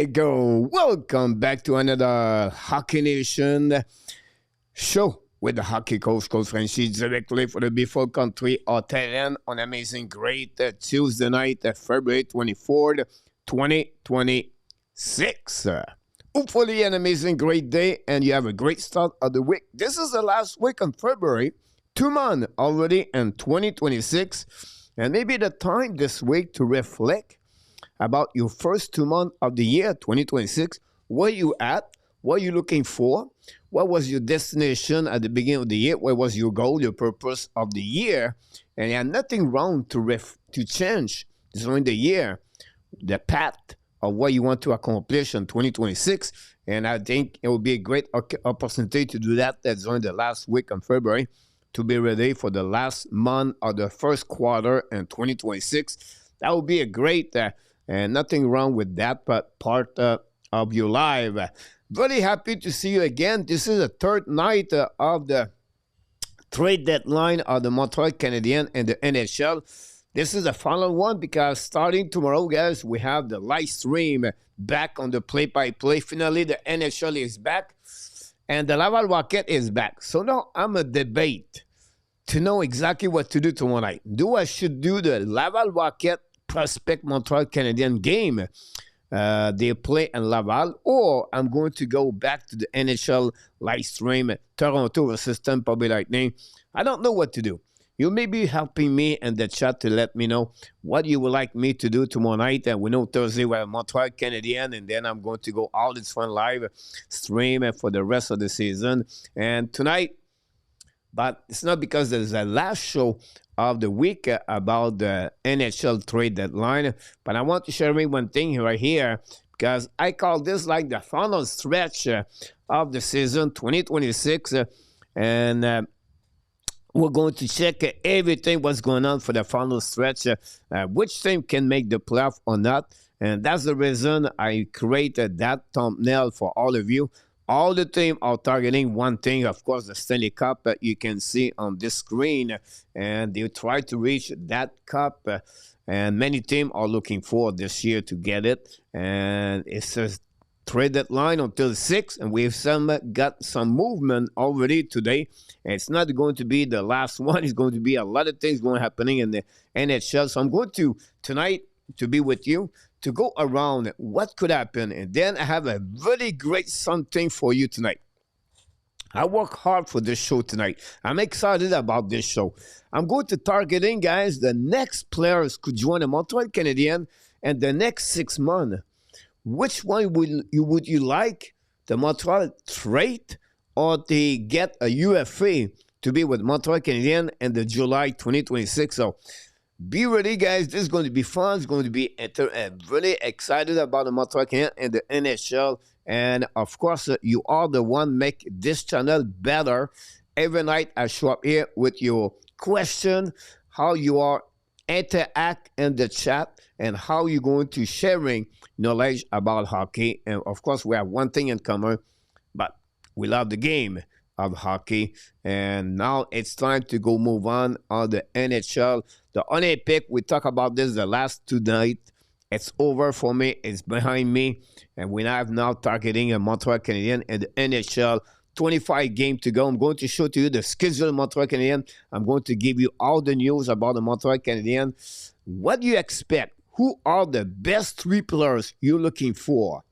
we go. Welcome back to another Hockey Nation show with the hockey coach, Coach Francis, directly for the beautiful country of Thailand on amazing great Tuesday night, February 24th, 2026. Hopefully an amazing great day and you have a great start of the week. This is the last week in February, 2 months already in 2026, and maybe the time this week to reflect about your first 2 months of the year, 2026. Where you at? What are you looking for? What was your destination at the beginning of the year? What was your goal, your purpose of the year? And you have nothing wrong to change during the year, the path of what you want to accomplish in 2026. And I think it will be a great opportunity to do that during the last week of February to be ready for the last month of the first quarter in 2026. That will be a great and nothing wrong with that part of your life. Very happy to see you again. This is the third night of the trade deadline of the Montreal Canadiens and the NHL. This is the final one because starting tomorrow, guys, we have the live stream back on the play-by-play. Finally, the NHL is back and the Laval Rocket is back. So now I'm a debate to know exactly what to do tomorrow night. Do I should do the Laval Rocket Prospect Montreal Canadian game they play in Laval, or I'm going to go back to the NHL live stream Toronto versus Tampa Bay Lightning? I don't know what to do. You may be helping me in the chat to let me know what you would like me to do tomorrow night. And we know Thursday we have Montreal Canadian, and then I'm going to go all this fun live stream for the rest of the season. And tonight, but it's not because there's a last show of the week about the NHL trade deadline, but I want to share with one thing right here because I call this like the final stretch of the season 2026, and we're going to check everything what's going on for the final stretch, which team can make the playoff or not, and that's the reason I created that thumbnail for all of you. All the teams are targeting one thing, of course, the Stanley Cup you can see on this screen. And they try to reach that cup. And many teams are looking for this year to get it. And it's a trade deadline until 6. And we've got some movement already today. And it's not going to be the last one. It's going to be a lot of things going happening in the NHL. So I'm going to, tonight, to be with you, to go around what could happen. And then I have a very great something for you tonight. I work hard for this show tonight. I'm excited about this show. I'm going to targeting, guys, the next players could join the Montreal Canadiens and the next 6 months. Which one would you like? The Montreal trade or they get a UFA to be with Montreal Canadiens in the July 2026? So be ready, guys. This is going to be fun. It's going to be really excited about the Montreal Canadiens and the NHL. And, of course, you are the one make this channel better. Every night I show up here with your question, how you are interact in the chat, and how you're going to sharing knowledge about hockey. And, of course, we have one thing in common, but we love the game of hockey. And now it's time to go move on the NHL. The Olympic, we talk about this the last 2 nights. It's over for me. It's behind me. And we have now targeting a Montreal Canadiens and the NHL. 25 games to go. I'm going to show to you the schedule of Montreal Canadiens. I'm going to give you all the news about the Montreal Canadiens. What do you expect? Who are the best 3 players you're looking for?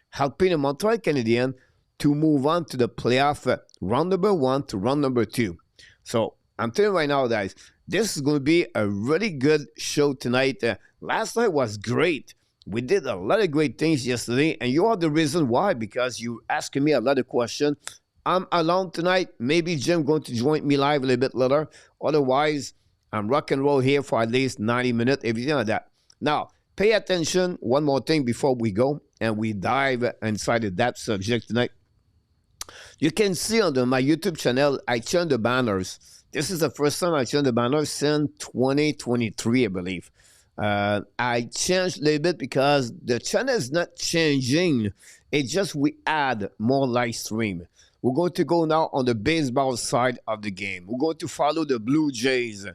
Helping the Montreal Canadiens to move on to the playoff round number 1 to round number 2. So I'm telling you right now, guys, this is going to be a really good show tonight. Last night was great. We did a lot of great things yesterday, and you are the reason why, because you asking me a lot of questions. I'm alone tonight. Maybe Jim going to join me live a little bit later. Otherwise, I'm rock and roll here for at least 90 minutes, everything like that. Now, pay attention. One more thing before we go, and we dive inside of that subject tonight. You can see on my YouTube channel, I changed the banners. This is the first time I changed the banners since 2023, I believe. I changed a little bit because the channel is not changing. It's just we add more live stream. We're going to go now on the baseball side of the game. We're going to follow the Blue Jays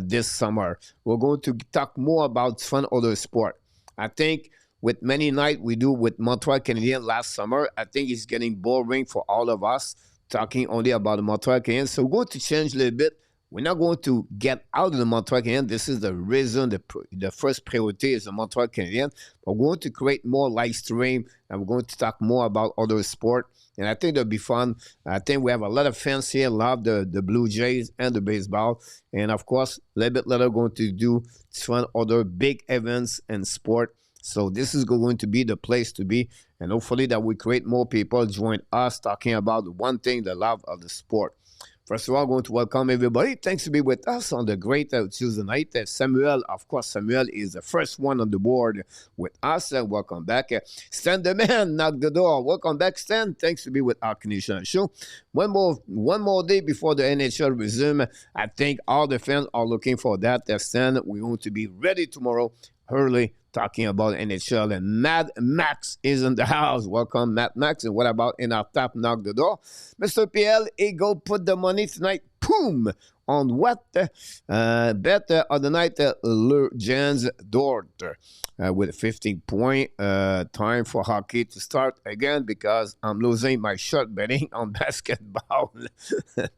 this summer. We're going to talk more about fun other sport. I think with many nights we do with Montreal Canadiens last summer. I think it's getting boring for all of us talking only about the Montreal Canadiens. So we're going to change a little bit. We're not going to get out of the Montreal Canadiens. This is the reason, the first priority is the Montreal Canadiens. We're going to create more live stream, and we're going to talk more about other sport. And I think that'll be fun. I think we have a lot of fans here, love the Blue Jays and the baseball. And of course, a little bit later, going to do some other big events and sport. So this is going to be the place to be. And hopefully that we create more people join us talking about one thing, the love of the sport. First of all, I'm going to welcome everybody. Thanks to be with us on the great Tuesday night. Samuel, of course, Samuel is the first one on the board with us. Welcome back. Stan the man, knock the door. Welcome back, Stan. Thanks to be with our Canadian show. One more day before the NHL resume. I think all the fans are looking for that. Stan, we're going to be ready tomorrow early talking about NHL. And Mad Max is in the house. Welcome, Mad Max. And what about in our top knock the door? Mr. PL, he go put the money tonight. Boom! On what? Bet on the night, Le Jens Dort with a 15-point. Time for hockey to start again because I'm losing my shot betting on basketball.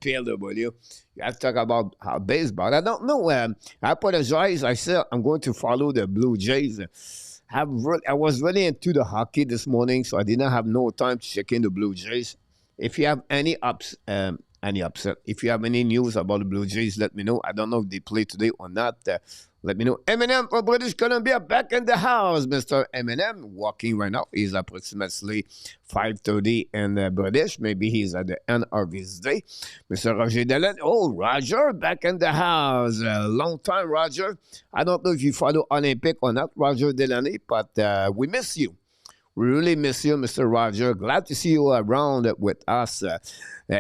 PLW. You have to talk about baseball. I don't know. I apologize. I said I'm going to follow the Blue Jays. I was really into the hockey this morning, so I did not have no time to check in the Blue Jays. If you have any upset, if you have any news about the Blue Jays, let me know. I don't know if they play today or not. Let me know. Eminem for British Columbia back in the house. Mr. Eminem walking right now. He's approximately 5:30 in British. Maybe he's at the end of his day. Mr. Roger Delan. Oh, Roger back in the house. Long time, Roger. I don't know if you follow Olympic or not, Roger Delaney, but we miss you. We really miss you, Mr. Roger. Glad to see you around with us.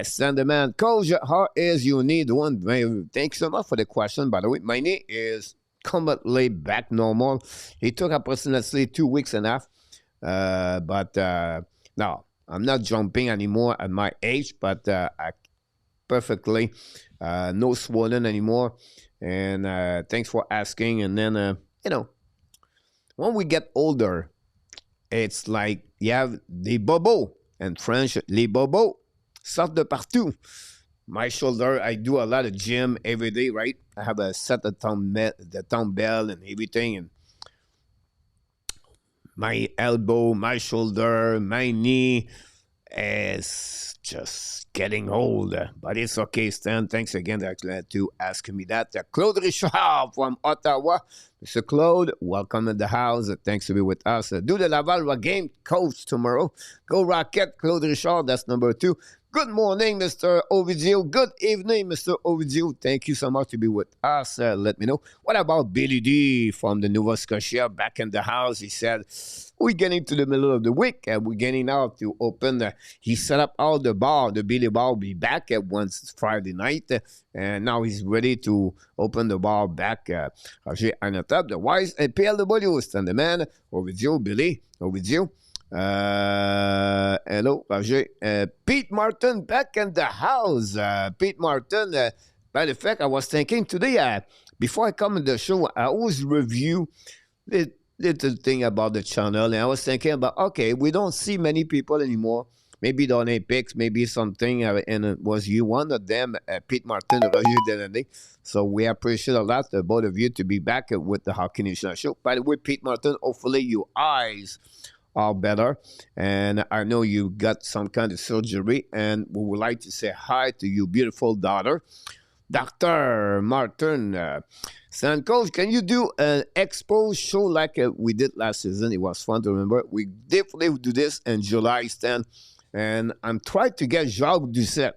Send the man. Coach, how is your knee doing? Thanks so much for the question, by the way. My knee is completely back normal. It took approximately 2 weeks and a half. But no, I'm not jumping anymore at my age, but I perfectly no swollen anymore. And thanks for asking. And then, when we get older, it's like you have des bobos. In French, les bobos sortent de partout. My shoulder, I do a lot of gym every day, right? I have a set of the dumbbell and everything. And my elbow, my shoulder, my knee is just getting old. But it's okay, Stan. Thanks again to asking me that. Claude Richard from Ottawa. Mr. Claude, welcome in the house. Thanks to be with us. Do the Laval game coach tomorrow. Go Rocket, Claude Richard. That's number 2. Good morning, Mr. Ovidio. Good evening, Mr. Ovidio. Thank you so much to be with us. Let me know. What about Billy D from the Nova Scotia back in the house? He said, we're getting to the middle of the week. We're getting out to open. He set up all the bar. The Billy bar will be back at once Friday night. And now he's ready to open the bar back. Roger Anatap, the wise and PLW stand the man. Ovidio, Billy, Ovidio. Hello, Roger. Pete Martin back in the house. Pete Martin, by the fact, I was thinking today, before I come on the show, I always review the little thing about the channel. And I was thinking about, okay, we don't see many people anymore. Maybe the Olympics, maybe something, and it was you one of them, Pete Martin, Roger Delaney. So we appreciate a lot, both of you, to be back with the Hockey Nation show. By the way, Pete Martin, hopefully your eyes are better, and I know you got some kind of surgery, and we would like to say hi to your beautiful daughter, Dr. Martin. Stan, Coach, can you do an expo show like we did last season? It was fun to remember. We definitely do this in July, Stan, and I'm trying to get Jacques Doucette.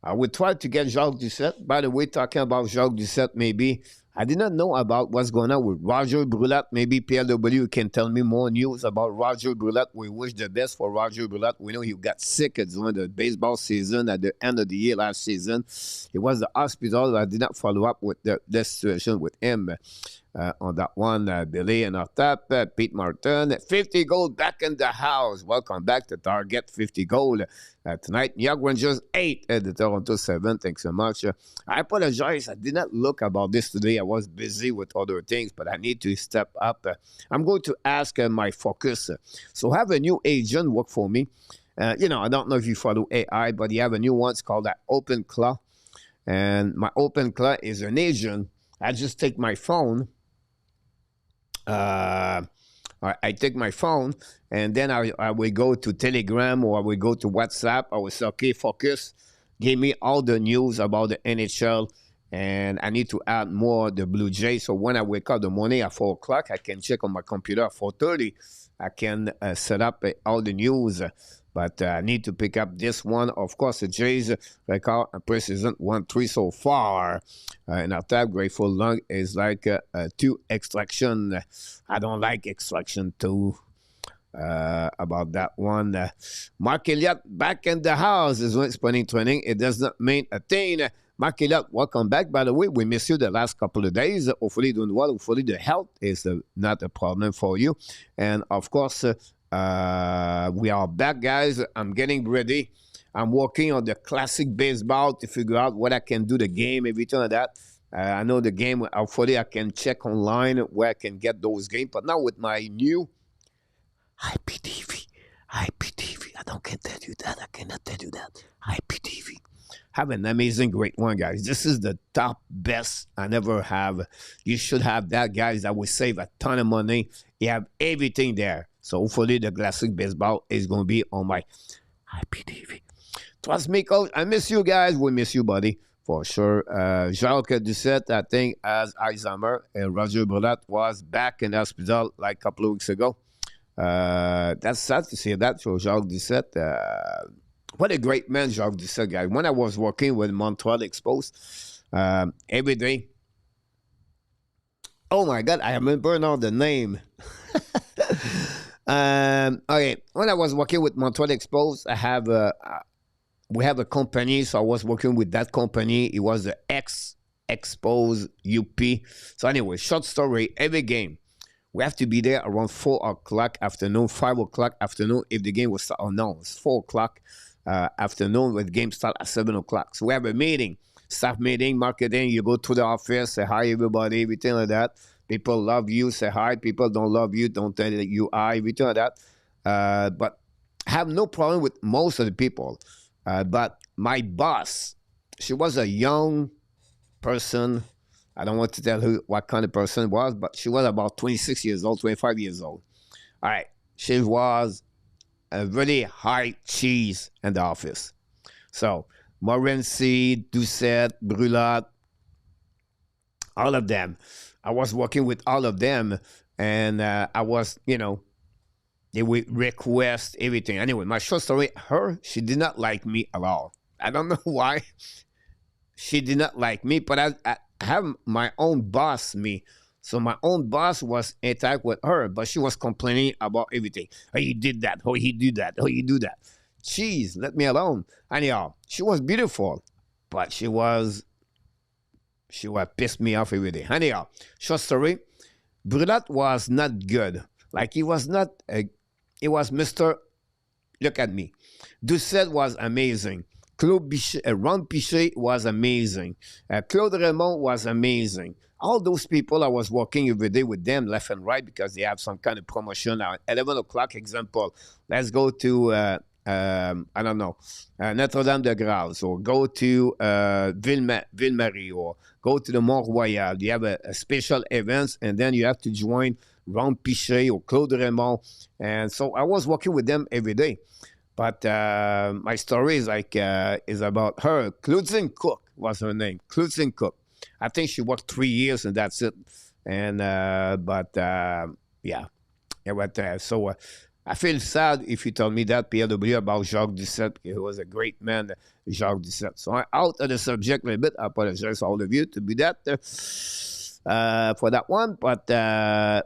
I would try to get Jacques Doucette. By the way, talking about Jacques Doucette, maybe I did not know about what's going on with Roger Brulat. Maybe PLW can tell me more news about Roger Brulat. We wish the best for Roger Brulat. We know he got sick during the baseball season at the end of the year last season. He was in the hospital. I did not follow up with the situation with him. on that one. Billy and our top, Pete Martin, 50 goal back in the house. Welcome back to Target, 50 goal tonight. New York Rangers 8, the Toronto 7. Thanks so much. I apologize. I did not look about this today. I was busy with other things, but I need to step up. I'm going to ask my focus. So have a new agent work for me. I don't know if you follow AI, but you have a new one. It's called that Open Claw. And my Open Claw is an agent. I just take my phone. I take my phone and then I will go to Telegram or I will go to WhatsApp. I will say, okay, focus. Give me all the news about the NHL. And I need to add more the Blue Jays. So when I wake up in the morning at 4 o'clock, I can check on my computer at 4:30. I can set up all the news. But I need to pick up this one. Of course, the Jays record preseason 1-3 so far. And our tab, Grateful Lung, is like 2 extraction. I don't like extraction 2. About that one. Mark Elliott back in the house is when spring training. It does not mean a thing. Mark Elliott, welcome back. By the way, we missed you the last couple of days. Hopefully doing well. Hopefully the health is not a problem for you. And of course, we are back, guys. I'm getting ready. I'm working on the classic baseball to figure out what I can do the game, everything like that. I know the game. Hopefully, I can check online where I can get those games. But now with my new IPTV, I don't can tell you that. I cannot tell you that. IPTV. Have an amazing, great one, guys. This is the top best I never have. You should have that, guys. That will save a ton of money. You have everything there. So hopefully the classic baseball is going to be on my IPTV. Trust me, Coach. I miss you guys. We miss you, buddy, for sure. Jacques Doucette, I think, as Alzheimer. And Roger Brulat was back in the hospital like a couple of weeks ago. That's sad to see that for Jacques Doucette. What a great man, Jacques Doucette, guys. When I was working with Montreal Exposed, every day. Oh, my God. I remember now the name. Okay, when I was working with Montreal Exposed, we have a company, so I was working with that company. It was the Exposed UP. So anyway, short story, every game, we have to be there around 4 o'clock afternoon, 5 o'clock afternoon, if the game was start. Oh no, it's 4 o'clock afternoon with the game start at 7 o'clock. So we have a meeting, staff meeting, marketing, you go to the office, say hi everybody, everything like that. People love you, say hi. People don't love you, don't tell you hi, everything like that. But I have no problem with most of the people. But my boss, she was a young person. I don't want to tell her what kind of person it was, but she was about 26 years old, 25 years old. All right. She was a really high cheese in the office. So, Morency, Doucette, Brulat, all of them. I was working with all of them, and I was, they would request everything. Anyway, my short story, she did not like me at all. I don't know why she did not like me, but I have my own boss, me. So my own boss was attacked with her, but she was complaining about everything. Oh, you did that. Oh, he did that. Oh, you do that. Jeez, let me alone. Anyhow, she was beautiful, but she pissed me off every day. Anyhow, short story, Brulat was not good. Like, he was not, he was Mr. Look at me. Doucette was amazing. Ron Pichet was amazing. Claude Raymond was amazing. All those people, I was working every day with them left and right because they have some kind of promotion. At 11 o'clock, example, let's go to I don't know, Notre-Dame-de-Grâce, or go to Ville-Marie, or go to the Mont-Royal. You have a special events, and then you have to join Ron Pichet or Claude Raymond. And so I was working with them every day. But my story is is about her. Claudine Cook was her name. Claudine Cook. I think she worked 3 years, and that's it. And yeah. So I feel sad if you tell me that, PLW, about Jacques Doucette. He was a great man, Jacques Doucette. So I'm out of the subject a little bit. I apologize to all of you to be that for that one. But I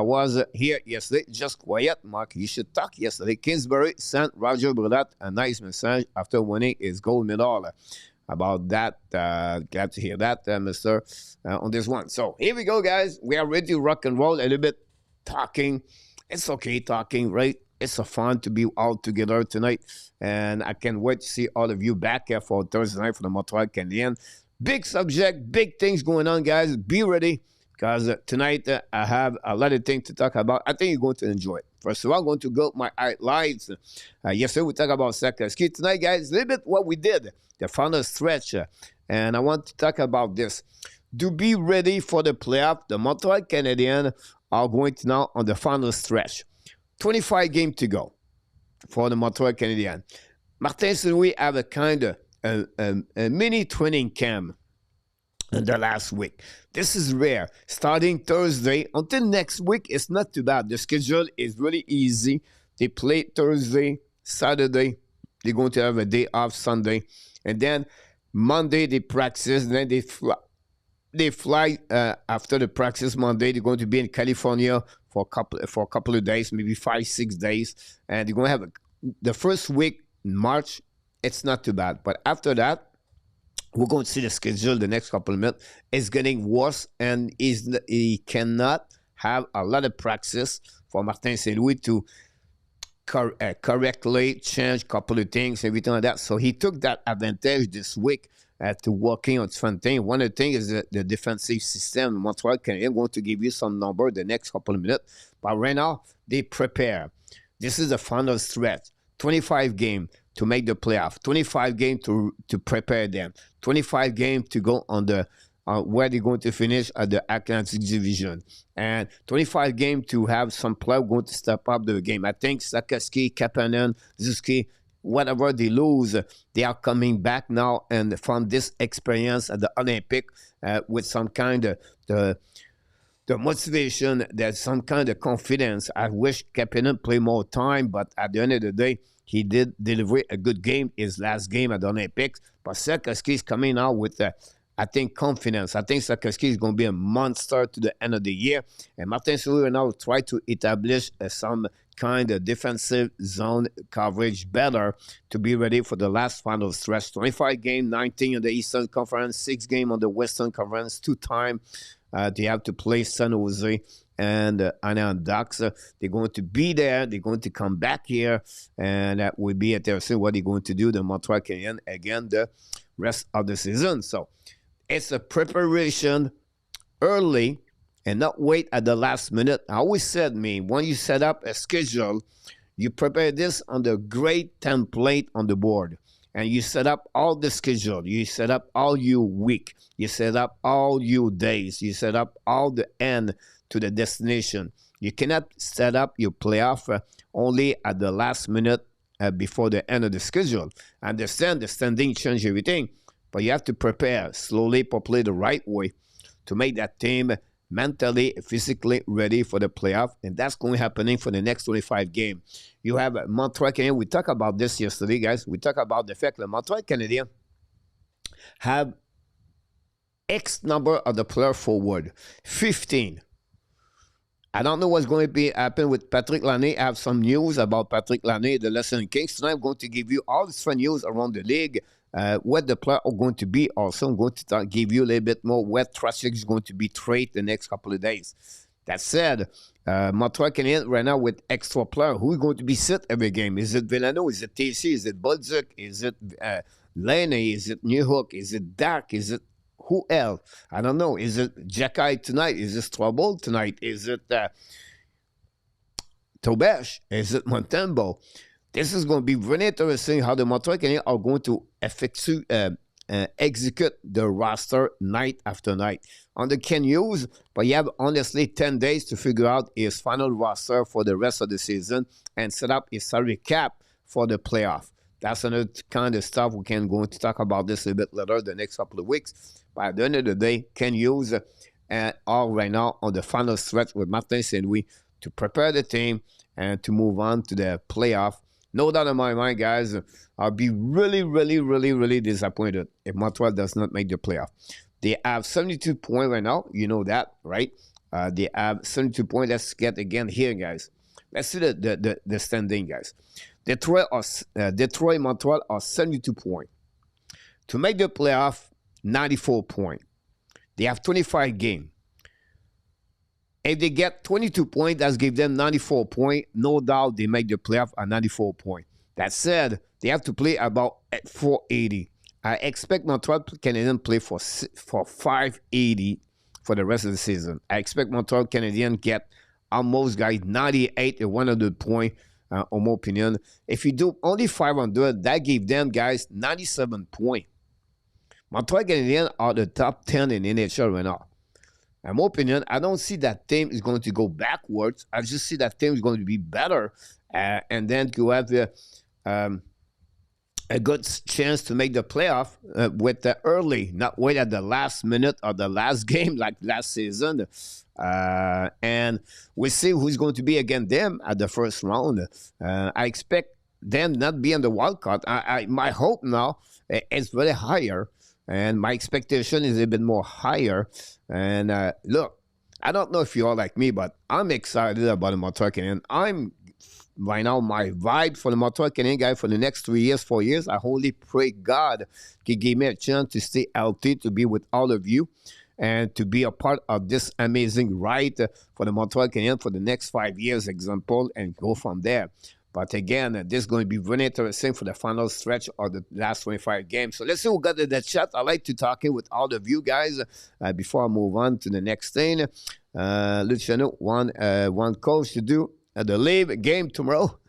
was here yesterday, just quiet. Mark, you should talk yesterday. Kingsbury sent Roger Brulat a nice message after winning his gold medal. about that. Glad to hear that, Mister, on this one. So here we go, guys. We are ready to rock and roll. A little bit talking. It's okay talking, right? It's so fun to be all together tonight, and I can't wait to see all of you back here for Thursday night for the Montreal Canadiens. Big subject, big things going on, guys. Be ready because tonight I have a lot of things to talk about. I think you're going to enjoy it. First of all, I'm going to go my highlights. Yesterday we talked about soccer. Tonight, guys, a little bit what we did, the final stretch, and I want to talk about this. To be ready for the playoff, the Montreal Canadiens are going to now on the final stretch. 25 games to go for the Montreal Canadiens. Martin Saint-Louis have a kind of a mini training camp in the last week. This is rare. Starting Thursday until next week, it's not too bad. The schedule is really easy. They play Thursday, Saturday. They're going to have a day off Sunday. And then Monday they practice. And then they fly after the practice Monday. They're going to be in California for a couple of days, maybe 5-6 days. And they're going to have the first week in March. It's not too bad. But after that, we're going to see the schedule the next couple of minutes. It's getting worse, and he cannot have a lot of practice for Martin Saint-Louis to correctly change a couple of things, everything like that. So he took that advantage this week to working on different things. One of the things is the defensive system. Montreal Canadiens going to give you some number the next couple of minutes. But right now, they prepare. This is the final stretch. 25 games to make the playoff, 25 games to prepare them, 25 games to go on the where they're going to finish at the Atlantic Division, and 25 games to have some players going to step up the game. I think Sakaski, Kapanen, Zuski, whatever they lose, they are coming back now and from this experience at the Olympic with some kind of the motivation, there's some kind of confidence. I wish Kapanen play more time, but at the end of the day, he did deliver a good game, his last game at the Olympics. But Sakaski is coming out with, I think, confidence. I think Sakaski is going to be a monster to the end of the year. And Martin Saint-Louis now try to establish some kind of defensive zone coverage better to be ready for the last final stretch. 25 games, 19 in the Eastern Conference, 6 games on the Western Conference, 2 times. They have to play San Jose and Anaheim Ducks. They're going to be there. They're going to come back here, and that will be interesting what they're going to do, the Montreal Canadiens, again, the rest of the season. So it's a preparation early and not wait at the last minute. I always said, when you set up a schedule, you prepare this on the great template on the board. And you set up all the schedule. You set up all your week. You set up all your days. You set up all the end to the destination. You cannot set up your playoff only at the last minute before the end of the schedule. I understand the standing change everything, but you have to prepare slowly, play the right way to make that team mentally, physically ready for the playoff, and that's going to happening for the next 25 games. You have Montreal Canadiens. We talked about this yesterday, guys. We talked about the fact that Montreal Canadiens have X number of the player forward, 15. I don't know what's going to be happen with Patrick Laine. I have some news about Patrick Laine, the Lesson Kings. Tonight I'm going to give you all this fun news around the league. What the players are going to be. Also, I'm going to give you a little bit more what traffic is going to be traded the next couple of days. That said, Montreal Canadiens right now with extra player. Who is going to be sit every game? Is it Villano? Is it TC? Is it Bolduc? Is it Laine? Is it Newhook? Is it Dak? Is it who else? I don't know. Is it Jacky tonight? Is it Trouble tonight? Is it Tobesh? Is it Montembeault? This is going to be really interesting how the Montreal Canadiens are going to execute the roster night after night. On the Ken Hughes, but you have honestly 10 days to figure out his final roster for the rest of the season and set up his salary cap for the playoff. That's another kind of stuff. We can go into talk about this a bit later the next couple of weeks. But at the end of the day, Ken Hughes are right now on the final stretch with Martin Saint-Louis to prepare the team and to move on to the playoff. No doubt in my mind, guys, I'll be really, really, really, really disappointed if Montreal does not make the playoff. They have 72 points right now. You know that, right? They have 72 points. Let's get again here, guys. Let's see the standing, guys. Detroit, Montreal are 72 points. to make the playoff, 94 points. They have 25 games. If they get 22 points, that's give them 94 points. No doubt they make the playoff at 94 points. That said, they have to play about at 480. I expect Montreal Canadiens play for 580 for the rest of the season. I expect Montreal Canadiens get almost, guys, 98 to 100 points, in my opinion. If you do only 500, that gave them, guys, 97 points. Montreal Canadiens are the top 10 in NHL right now. In my opinion, I don't see that team is going to go backwards. I just see that team is going to be better, and then to have a good chance to make the playoff with the early, not wait at the last minute or the last game like last season. And we see who's going to be against them at the first round. I expect them not be in the wild card. My hope now is very higher, and my expectation is a bit more higher. And look, I don't know if you are like me, but I'm excited about the Montreal Canadiens. Right now, my vibe for the Montreal Canadiens guy for the next 3 years, 4 years, I only pray God He give me a chance to stay healthy, to be with all of you, and to be a part of this amazing ride for the Montreal Canadiens for the next 5 years, example, and go from there. But again, this is going to be really interesting for the final stretch of the last 25 games. So let's see who got in the chat. I like to talk with all of you guys before I move on to the next thing. Luciano, one coach to do the live game tomorrow.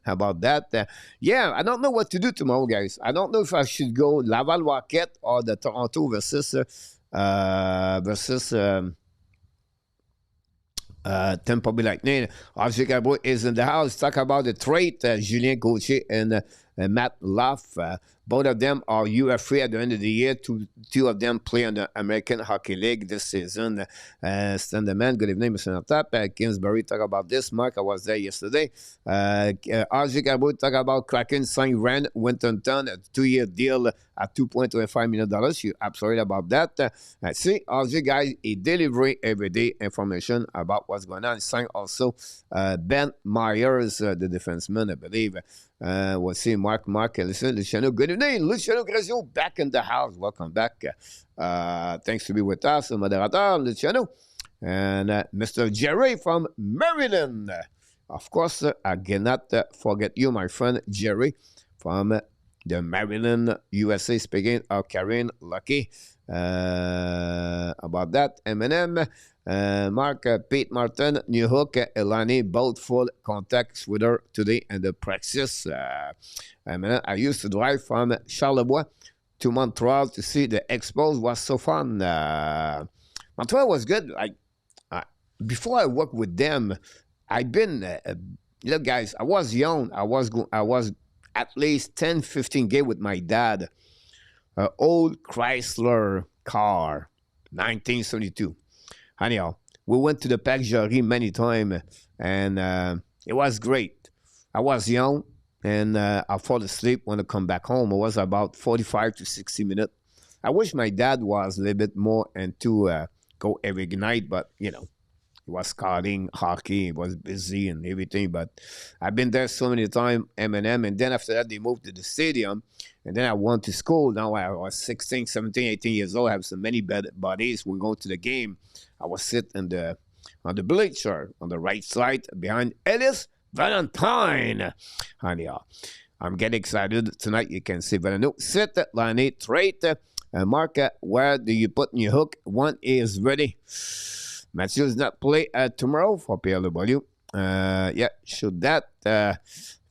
How about that? Yeah, I don't know what to do tomorrow, guys. I don't know if I should go Laval Rocket or the Toronto versus Tampa Bay Lightning. Obviously, Gabo is in the house. Talk about the trade, Julien Gauthier and Matt Luff. Both of them are UFA at the end of the year. Two of them play in the American Hockey League this season. Stand the man, good evening, Mr. Natap. Kingsbury, talk about this. Mark, I was there yesterday. RJ Gabo, talk about Kraken signed Rand Winterton, a 2-year deal at $2.25 million. You're absolutely about that. See, RJ, guys, he delivering everyday information about what's going on. He signed also Ben Myers, the defenseman, I believe. We'll see Mark, Luciano. Good evening, Luciano Grazio, back in the house. Welcome back. Thanks to be with us, Moderator, Luciano. And Mr. Jerry from Maryland. Of course, I cannot forget you, my friend Jerry from the Maryland, USA, speaking of Karen Lucky. About that, M&M. Mark, Pete Martin, New Hook, Elani, both full contacts with her today in the practice. I used to drive from Charlevoix to Montreal to see the Expos. Was so fun. Montreal was good. Before I worked with them, I've been, look, guys, I was young. I was at least 10, 15 games with my dad. Old Chrysler car, 1972. Anyhow, we went to the Parc Jarry many times, and it was great. I was young, and I fall asleep when I come back home. It was about 45 to 60 minutes. I wish my dad was a little bit more into go every night, but, you know, he was scouting hockey, he was busy and everything. But I've been there so many times, M&M, and then after that, they moved to the stadium. And then I went to school. Now I was 16, 17, 18 years old. I have so many buddies. We go to the game. I was sitting on the bleacher on the right side behind Ellis Valentine. Anyhow, I'm getting excited. Tonight you can see Valentine. Sit, Lani, trade. Mark, where do you put your hook? One is ready. Matthew does not play tomorrow for PLW. Yeah, should that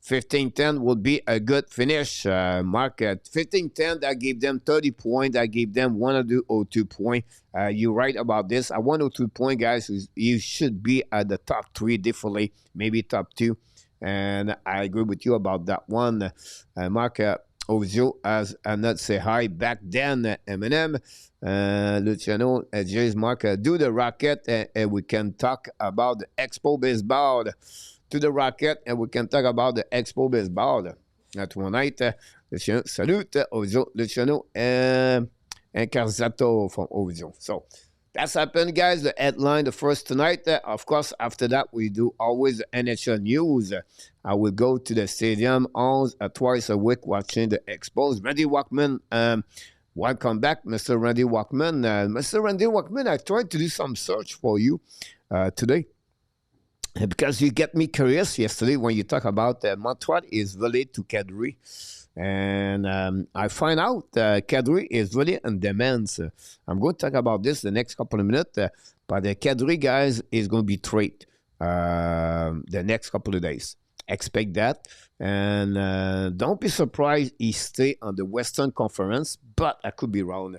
15-10 would be a good finish. Mark, at 15-10, that gave them 30 points. I gave them 102 points. You're right about this. At 102 points, guys, you should be at the top 3 definitely, maybe top 2. And I agree with you about that one. Mark, Ozio, as not say hi back then, M&M. Luciano, Jay's Mark, do the Rocket, and we can talk about the Expo Baseball. To the Rocket, and we can talk about the Expo Baseball. Tonight, Luciano, salute, Ozio, Luciano, and Carzato from Ozio. So, That's happened, guys. The headline, the first tonight. Of course, after that, we do always the NHL news. I will go to the stadium twice a week watching the Expos. Randy Walkman, welcome back, Mr. Randy Walkman. Mr. Randy Walkman, I tried to do some search for you today because you get me curious yesterday when you talk about Montreal is related to Kadri. And I find out Kadri is really in demand. I'm going to talk about this the next couple of minutes. But the Kadri, guys, is going to be traded the next couple of days. Expect that. And don't be surprised he stay on the Western Conference, but I could be wrong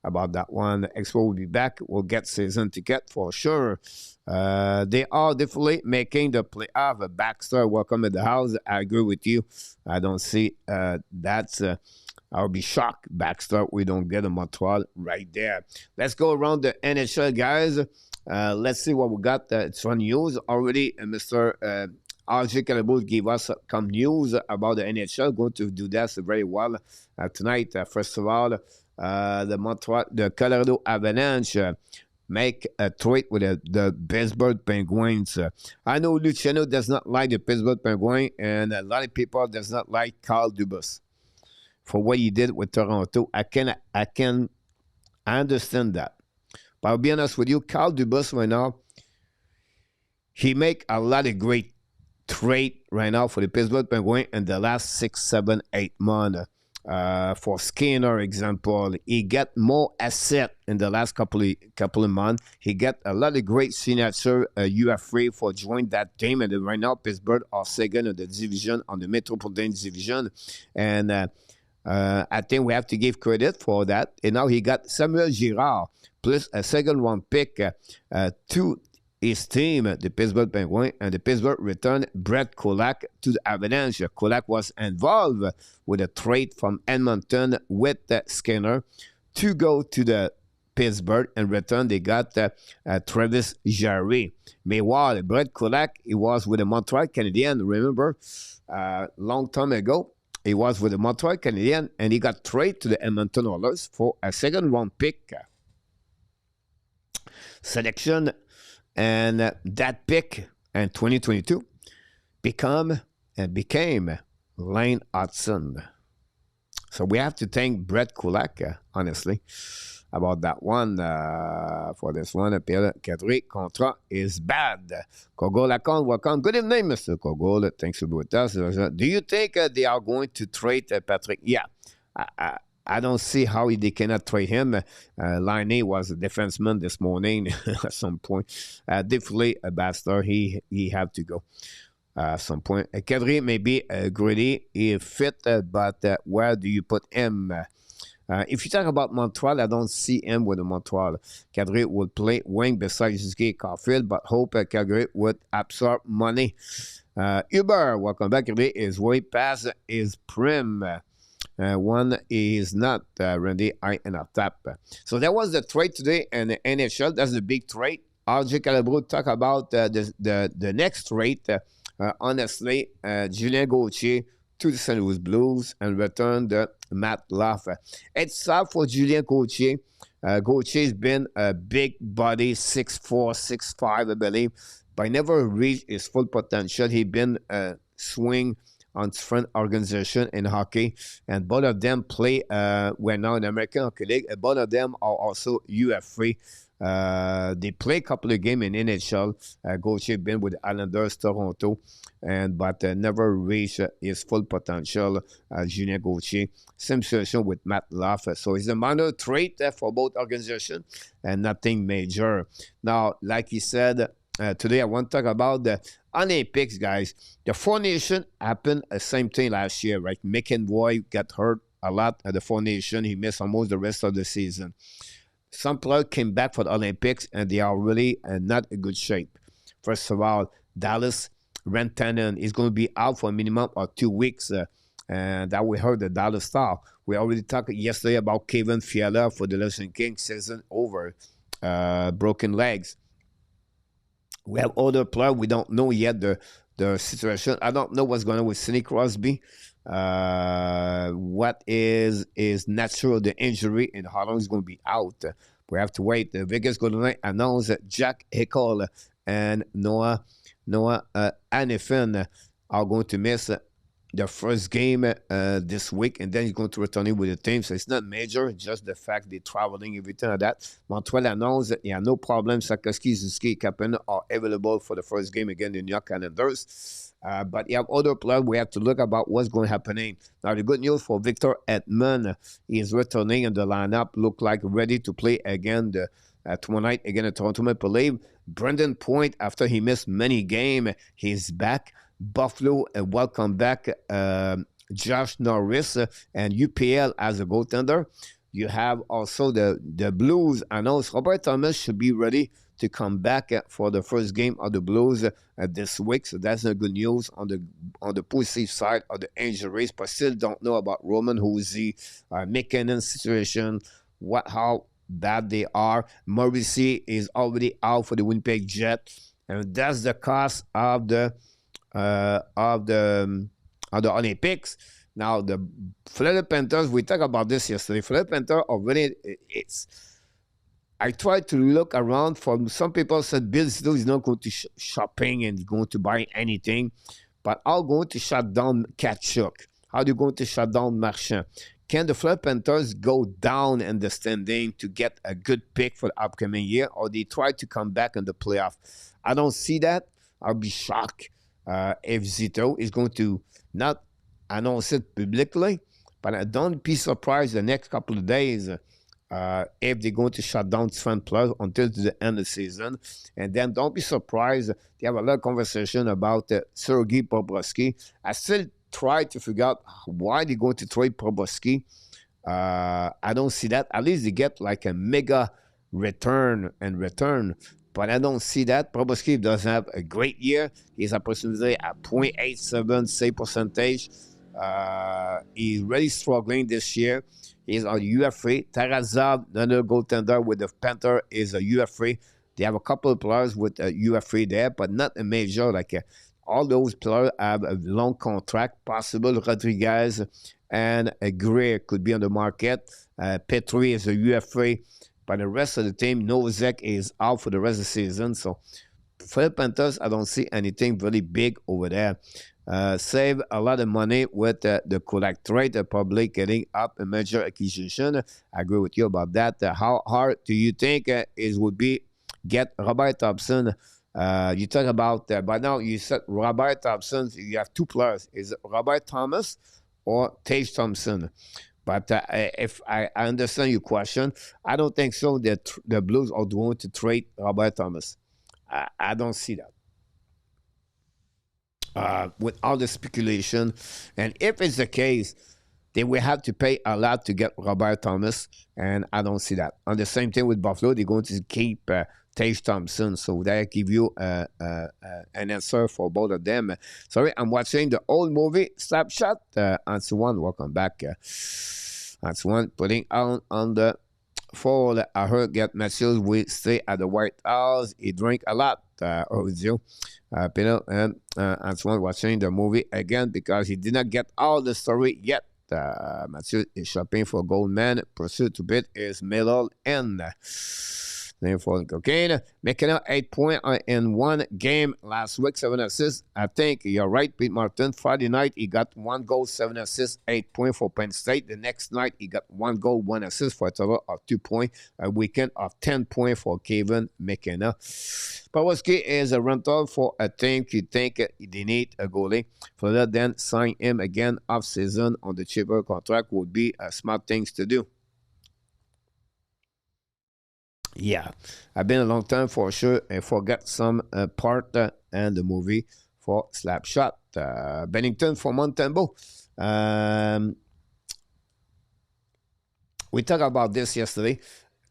about that one. The Expo will be back. We'll get season ticket for sure. They are definitely making the playoff. Baxter, welcome to the house. I agree with you. I don't see that's. I'll be shocked, Baxter. We don't get a Montreal right there. Let's go around the NHL, guys. Let's see what we got. It's on news already. Mr. RJ Calabou gave us some news about the NHL. Going to do that very well tonight. First of all, the Colorado Avalanche make a trade with the Pittsburgh Penguins. I know Luciano does not like the Pittsburgh Penguins, and a lot of people does not like Carl Dubas for what he did with Toronto. I understand that. But I'll be honest with you, Carl Dubas right now, he make a lot of great trade right now for the Pittsburgh Penguins in the last 6, 7, 8 months. For Skinner, example, he got more asset in the last couple of months. He got a lot of great signature UFA for join that team, and right now Pittsburgh are second in the division, on the Metropolitan Division, and I think we have to give credit for that. And now he got Samuel Girard plus a second round pick to his team, the Pittsburgh Penguins, and the Pittsburgh returned Brett Kulak to the Avalanche. Kulak was involved with a trade from Edmonton with Skinner to go to the Pittsburgh. In return, they got Travis Jarry. Meanwhile, Brett Kulak, he was with the Montreal Canadiens, remember, long time ago. He was with the Montreal Canadiens, and he got traded to the Edmonton Oilers for a second round pick selection. And that pick in 2022 became Lane Hudson. So we have to thank Brett Kulak, honestly, about that one. For this one, Pierre Kadri contract is bad. Kogol Lacan, welcome. Good evening, Mr. Kogol. Thanks for being with us. Do you think they are going to trade Patrick? Yeah. I don't see how they cannot trade him. Liney was a defenseman this morning at some point. Definitely a bastard. He have to go at some point. Kadri may be greedy. He fit, but where do you put him? If you talk about Montreal, I don't see him with the Montreal. Kadri would play wing beside Suzuki Caulfield, but hope Kadri would absorb money. Uber, welcome back. Kadri is way past his prime. One is not Randy I and a tap. So that was the trade today in the NHL. That's the big trade. RJ Calabro talk about the next trade. Honestly, Julien Gauthier to the St. Louis Blues and returned Matt Laff. It's sad for Julien Gauthier. Gauthier has been a big body, 6'4", 6'5", I believe, but never reached his full potential. He's been swing on different organization in hockey, and both of them play we're now in the American Hockey League, and both of them are also UFA. They play a couple of games in NHL. Gauthier been with Islanders, Toronto, but never reached his full potential. Julien Gauthier, same situation with Matt Laff. So it's a minor trade for both organizations and nothing major. Now, like he said, today I want to talk about the Olympics, guys. The Four Nations happened the same thing last year, right? McEnroy got hurt a lot at the Four Nations. He missed almost the rest of the season. Some players came back for the Olympics, and they are really not in good shape. First of all, Dallas Rantanen is going to be out for a minimum of 2 weeks. And that we heard the Dallas Star. We already talked yesterday about Kevin Fiala for the Lawson Kings, season over, broken legs. We have other players. We don't know yet the situation. I don't know what's going on with Sidney Crosby. What is natural, the injury, and how long is going to be out. We have to wait. The Vegas Golden Knights announced that Jack Eichel and Noah Hannafin are going to miss the first game this week, and then he's going to return in with the team. So it's not major, just the fact they're traveling, everything like that. Montreal announced that no problem. Sakoski, Zuski, Kappen are available for the first game against the New York Canadiens. But you have other players we have to look about what's going to happen. Now, the good news for Victor Edmond, he is returning in the lineup, look like ready to play again tomorrow night against the Toronto Maple Leafs. Brendan Point, after he missed many games, he's back. Buffalo, welcome back Josh Norris and UPL as a goaltender. You have also the Blues announced Robert Thomas should be ready to come back for the first game of the Blues this week. So that's the good news on the positive side of the injuries. But still don't know about Roman Hosey, McKinnon situation, how bad they are. Morrissey is already out for the Winnipeg Jets, and that's the cost of the Olympics. Now, the Florida Panthers, we talked about this yesterday. Florida Panthers already, I tried to look around for some people said Bill Zito is not going to shopping and going to buy anything, but I'm going to shut down Kachuk. How are you going to shut down Marchand? Can the Florida Panthers go down in the standing to get a good pick for the upcoming year, or they try to come back in the playoff? I don't see that. I'll be shocked if Zito is going to not announce it publicly, but I don't be surprised the next couple of days if they're going to shut down Sven Plus until the end of the season. And then don't be surprised. They have a lot of conversation about Sergei Bobrovsky. I still try to figure out why they're going to trade Bobrovsky. I don't see that. At least they get like a mega return, but I don't see that. Bobrovsky does have a great year. He's approximately at .87 save percentage. He's really struggling this year. He's on UFA. Tarazov, another goaltender with the Panther, is a UFA. They have a couple of players with a UFA there, but not a major. All those players have a long contract. Possible Rodriguez and Greer could be on the market. Petrie is a UFA. But the rest of the team, Novak is out for the rest of the season. So for the Panthers, I don't see anything really big over there. Save a lot of money with the collect trade, probably getting up a major acquisition. I agree with you about that. How hard do you think it would be get Robert Thompson? You talk about by now you said Robert Thompson. You have two players. Is it Robert Thomas or Tage Thompson? But if I understand your question, I don't think so that the Blues are going to trade Robert Thomas. I don't see that. With all the speculation, and if it's the case, they will have to pay a lot to get Robert Thomas, and I don't see that. On the same thing with Buffalo, they're going to keep Tage Thompson, so that give you an answer for both of them. Sorry, I'm watching the old movie Snapshot. Antoine, welcome back. Antoine putting on the fall. I heard that Matthews will stay at the White House. He drank a lot. Peter and Antoine watching the movie again because he did not get all the story yet. Matthews is shopping for Goldman. Pursuit to bid is middle end. Name for cocaine. McKenna 8 points in one game last week, 7 assists. I think you're right, Pete Martin. Friday night, he got 1 goal, 7 assists, 8 points for Penn State. The next night, he got 1 goal, 1 assist for a total of 2 points. A weekend of 10 points for Kevin McKenna. Paweski is a rental for a team you think they need a goalie. For that, then sign him again off-season on the cheaper contract would be a smart things to do. Yeah, I've been a long time for sure and forgot some part and the movie for Slapshot. Bennington for Montembeau. We talked about this yesterday.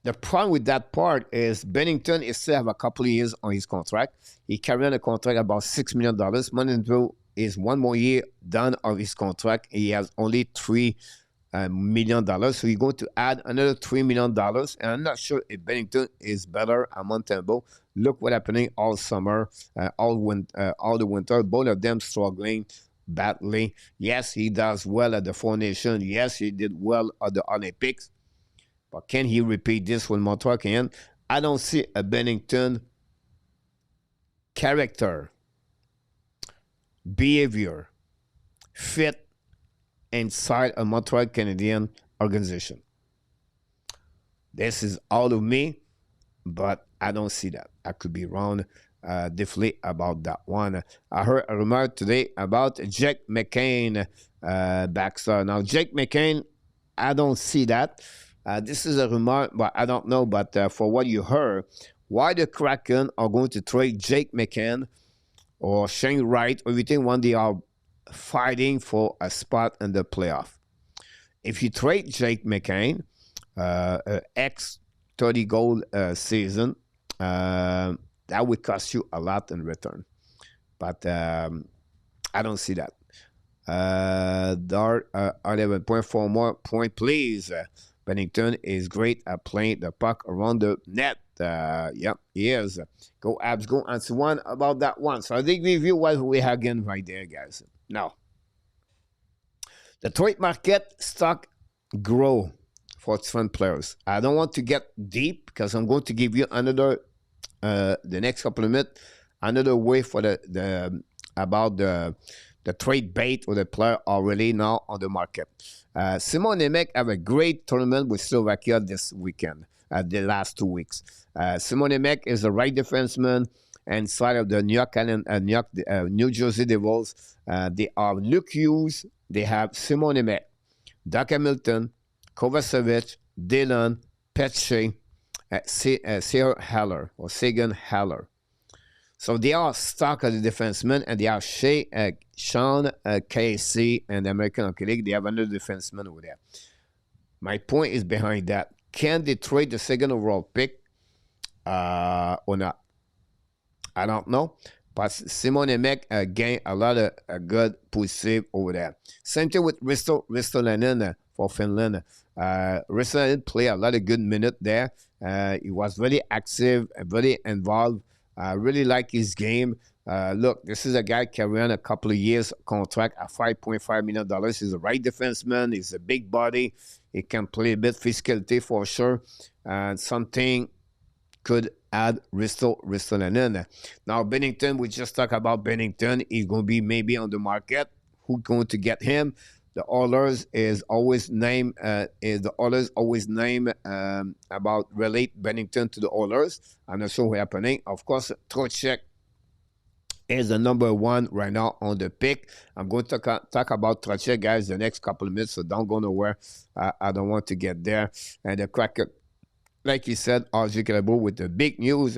The problem with that part is Bennington is still have a couple of years on his contract. He carried on a contract about $6 million. Montembeau is 1 more year done of his contract. He has only $3 million. So you're going to add another $3 million. And I'm not sure if Bennington is better at Montembeau. Look what's happening all summer, all the winter. Both of them struggling badly. Yes, he does well at the Four Nations. Yes, he did well at the Olympics. But can he repeat this with Montreal Canadiens? I don't see a Bennington character, behavior, fit inside a Montreal Canadian organization. This is all of me, but I don't see that. I could be wrong definitely about that one. I heard a rumor today about Jake McCain backstar. Now, Jake McCain, I don't see that. This is a rumor, but I don't know. But for what you heard, why the Kraken are going to trade Jake McCain or Shane Wright, everything when they are fighting for a spot in the playoff. If you trade Jake McCain, ex 30 goal season, that would cost you a lot in return. But I don't see that. Dart, 11.4 more point, please. Bennington is great at playing the puck around the net. Yep, he is. Go Habs, go answer one about that one. So I think review what we have again right there, guys. Now, the trade market stock grow for different players. I don't want to get deep because I'm going to give you another, the next couple of minutes, another way for about the trade bait or the player already now on the market. Simon Nemec have a great tournament with Slovakia this weekend, the last 2 weeks. Simon Nemec is the right defenseman inside of the New Jersey Devils. They are Luke Hughes, they have Simon Nemec, Doc Hamilton, Kovacevic, Dylan, Petche, Sagan Haller. So they are stuck as the defenseman, and they are Sean Casey and the American Hockey League. They have another defenseman over there. My point is behind that. Can they trade the second overall pick or not? I don't know. But Simon Nemec gained a lot of good positive over there. Same thing with Ristolainen for Finland. Ristolainen played a lot of good minutes there. He was very active, very involved. I really like his game. Look, this is a guy carrying a couple of years contract at $5.5 million. He's a right defenseman. He's a big body. He can play a bit physicality for sure. And something could add Ristolainen. Now, Bennington, we just talked about Bennington. He's going to be maybe on the market. Who's going to get him? The Oilers is always named. About relate Bennington to the Oilers. I'm not sure what's happening. Of course, Trocheck is the number one right now on the pick. I'm going to talk about Trocheck, guys, the next couple of minutes, so don't go nowhere. I don't want to get there. And the Cracker, like you said, RJ Calabo with the big news.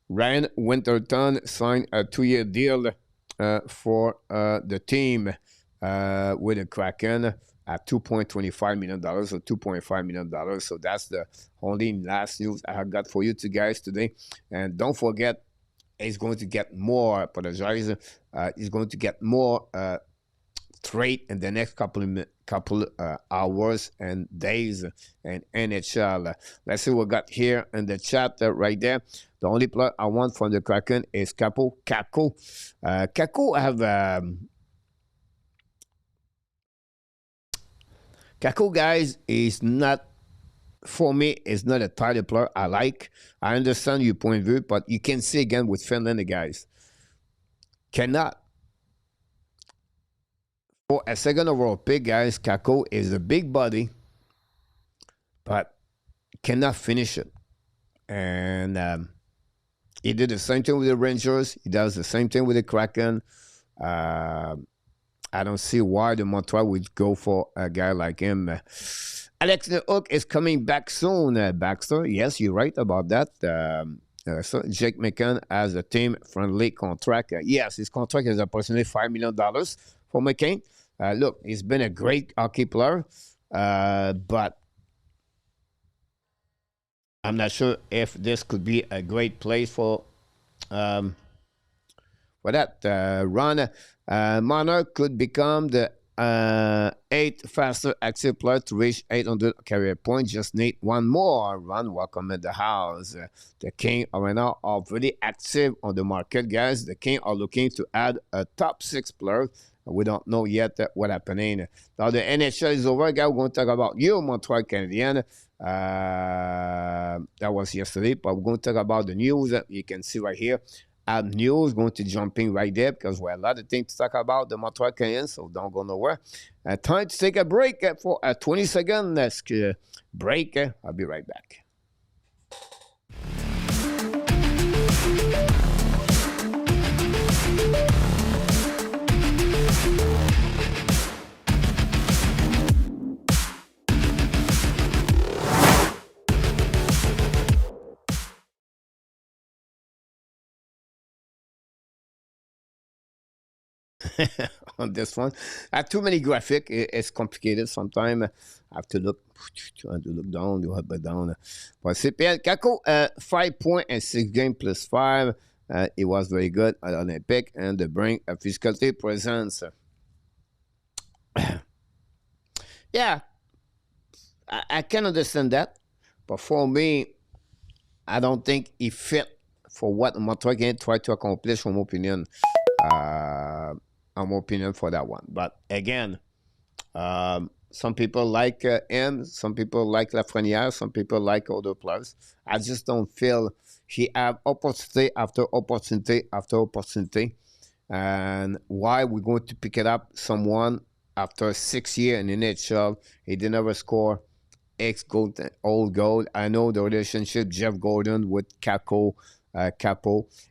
Ryan Winterton signed a 2-year deal for the team. With the Kraken at $2.25 million or $2.5 million. So that's the only last news I have got for you two guys today. And don't forget, he's going to get more, apologize, he's going to get more trade in the next couple hours and days in NHL. Let's see what we got here in the chat right there. The only player I want from the Kraken is Kako. Kako have... Kako, guys, is not, for me, is not a title player I like. I understand your point of view, but you can see again with Finland, guys, cannot. For a second overall pick, guys, Kako is a big body, but cannot finish it. And he did the same thing with the Rangers. He does the same thing with the Kraken. I don't see why the Montreal would go for a guy like him. Alex Newhook is coming back soon, Baxter. Yes, you're right about that. So Jake McCann has a team-friendly contract. Yes, his contract is approximately $5 million for McCain. Look, he's been a great hockey player, but I'm not sure if this could be a great place for that. Ron Marner could become the 8th fastest active player to reach 800 career points. Just need one more. Ron, welcome in the house. The King right now are very active on the market, guys. The King are looking to add a top 6 player We don't know yet what happening. Now the NHL is over, guys. We're going to talk about your Montreal Canadiens. That was yesterday, but we're going to talk about the news. You can see right here. News going to jump in right there because we have a lot of things to talk about the Montreal Canadiens, so don't go nowhere. Time to take a break for a 20-second break. I'll be right back. On this one, I have too many graphic. It's complicated sometimes. I have to look down, do up down. But CPL Kako, 5 points and 6 games plus 5. It was very good at Olympic, and the bring a difficulty presence. Yeah, I can understand that, but for me, I don't think he fit for what Montreal can try to accomplish, from my opinion. For that one. But again, some people like him, some people like Lafreniere, some people like other players. I just don't feel he have opportunity after opportunity after opportunity. And why we're going to pick it up someone after 6 years in the NHL, he did never score X goal, old goal. I know the relationship Jeff Gordon with Capo.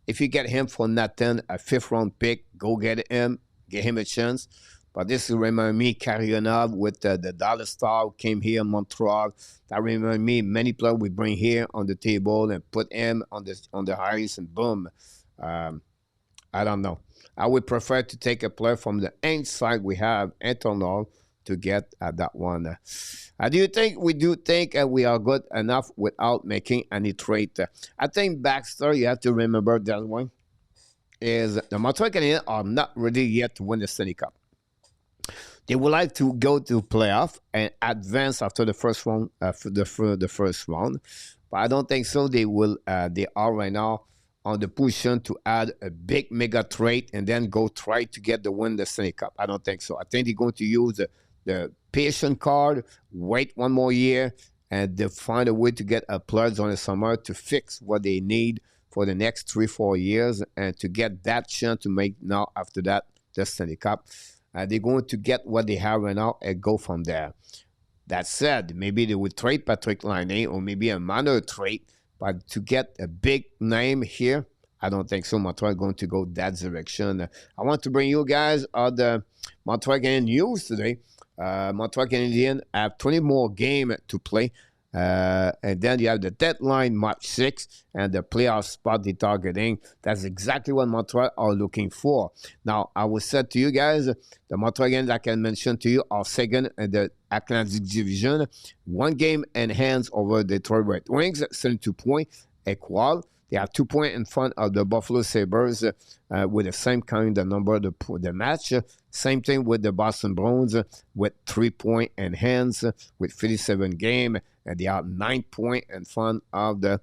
If you get him for nothing, a 5th round pick, go get him a chance. But this reminds me Karionov with the Dallas Star who came here in Montreal. That reminds me many players we bring here on the table and put him on the ice and boom. I don't know. I would prefer to take a player from the inside we have internal to get that one. Do you think we are good enough without making any trade? I think Baxter, you have to remember that one, is the Montreal Canadiens are not ready yet to win the Stanley Cup. They would like to go to playoff and advance after the first round, the first round, but I don't think so. They will. They are right now on the position to add a big mega trade and then go try to get the win the Stanley Cup. I don't think so. I think they're going to use the patient card, wait one more year, and they find a way to get a players on the summer to fix what they need for the next 3-4 years and to get that chance to make now after that the Stanley Cup. They're going to get what they have right now and go from there. That said, maybe they would trade Patrick Laine or maybe a minor trade, but to get a big name here, I don't think so. Montreal going to go that direction. I want to bring you guys the Montreal Canadiens news today. Montreal Canadiens have 20 more games to play. And then you have the deadline March 6th and the playoff spot they're targeting. That's exactly what Montreal are looking for. Now, I will say to you guys, the Montreal Canadiens, like I mentioned to you, are second in the Atlantic Division. 1 game in hands over the Detroit Red Wings, 72 points, equal. They have 2 points in front of the Buffalo Sabres with the same kind of number of the match. Same thing with the Boston Bruins with 3 points in hands with 57 games. And they are 9 points in front of the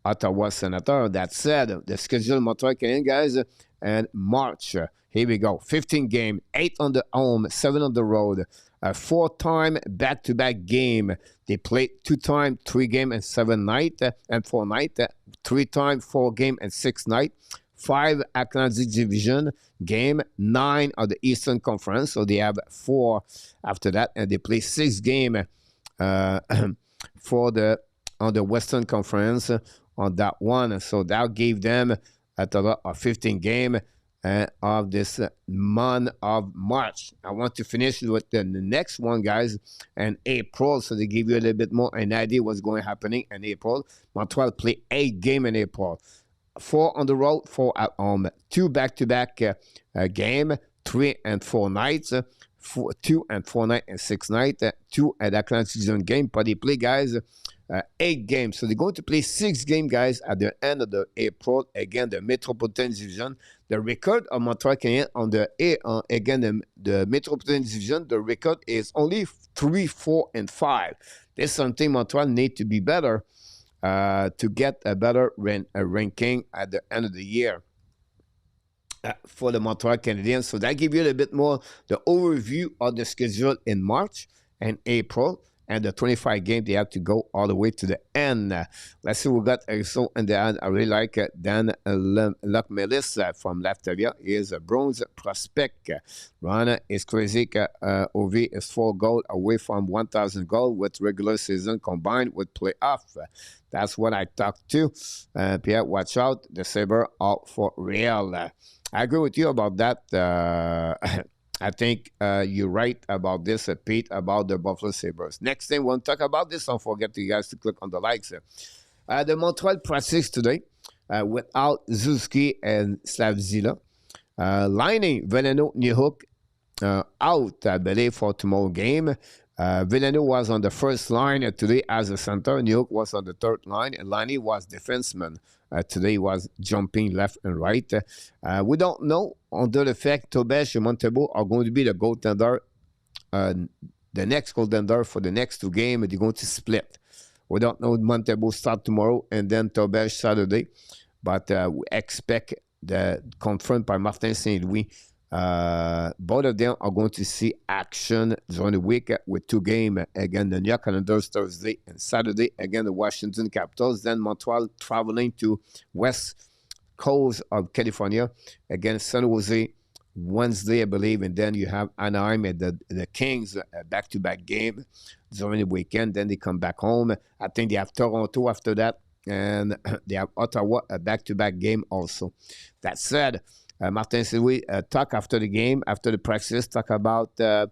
Ottawa Senators. That said, the schedule Montreal Canadiens, guys, and March. Here we go. 15 games, 8 on the home, 7 on the road. A 4-time back-to-back game. They played 2 times, 3 games and 7 nights and 4 nights. 3 times, 4 games and 6 nights. 5 Atlantic Division game, 9 of the Eastern Conference. So they have 4 after that, and they play 6 games on the Western Conference on that one. So that gave them a total of 15 games of this month of March. I want to finish with the next one, guys, in April, so they give you a little bit more an idea what's going to happening in April. Montreal play 8 games in April. 4 on the road, 4 at home. 2 back-to-back game, 3 and 4 nights. 2 and 4 nights and 6 nights. 2 at Atlantic Season game. But they play, guys, 8 games. So they're going to play 6 games, guys, at the end of the April. Again, the Metropolitan Division. The record of Montreal Canadiens on the Metropolitan Division, the record is only 3, 4, and 5. This is something Montreal need to be better to get a better ranking at the end of the year. for the Montreal Canadiens. So that gives you a little bit more the overview of the schedule in March and April. And the 25 game, they have to go all the way to the end. Let's see, we got also in the end. I really like Dan Luckmelis from Lafayette. He is a bronze prospect. Rana is crazy. OV is 4 goals away from 1,000 goals with regular season combined with playoff. That's what I talked to. Pierre, watch out. The Sabre out for real. I agree with you about that. I think you're right about this, Pete, about the Buffalo Sabres. Next thing we'll talk about this, don't forget you guys to click on the likes. The Montreal practice today without Zuski and Slavzila. Lining Veleno, Nihuk out, I believe, for tomorrow game. Villeneuve was on the first line today as a center. Nihuk was on the third line. And Lani was defenseman. Today he was jumping left and right. We don't know under the fact Tobesh and Montebo are going to be the goaltender, the next goaltender for the next 2 games. They're going to split. We don't know Montebo start tomorrow and then Tobesh Saturday. But we expect the confirmed by Martin St. Louis. Both of them are going to see action during the week with 2 games. Again, the New York Canadiens Thursday and Saturday. Again, the Washington Capitals. Then Montreal traveling to West Coast of California against San Jose Wednesday, I believe. And then you have Anaheim and the Kings back-to-back game during the weekend. Then they come back home. I think they have Toronto after that. And they have Ottawa, a back-to-back game also. That said, Martin St. Louis talk after the game, after the practice, talk about the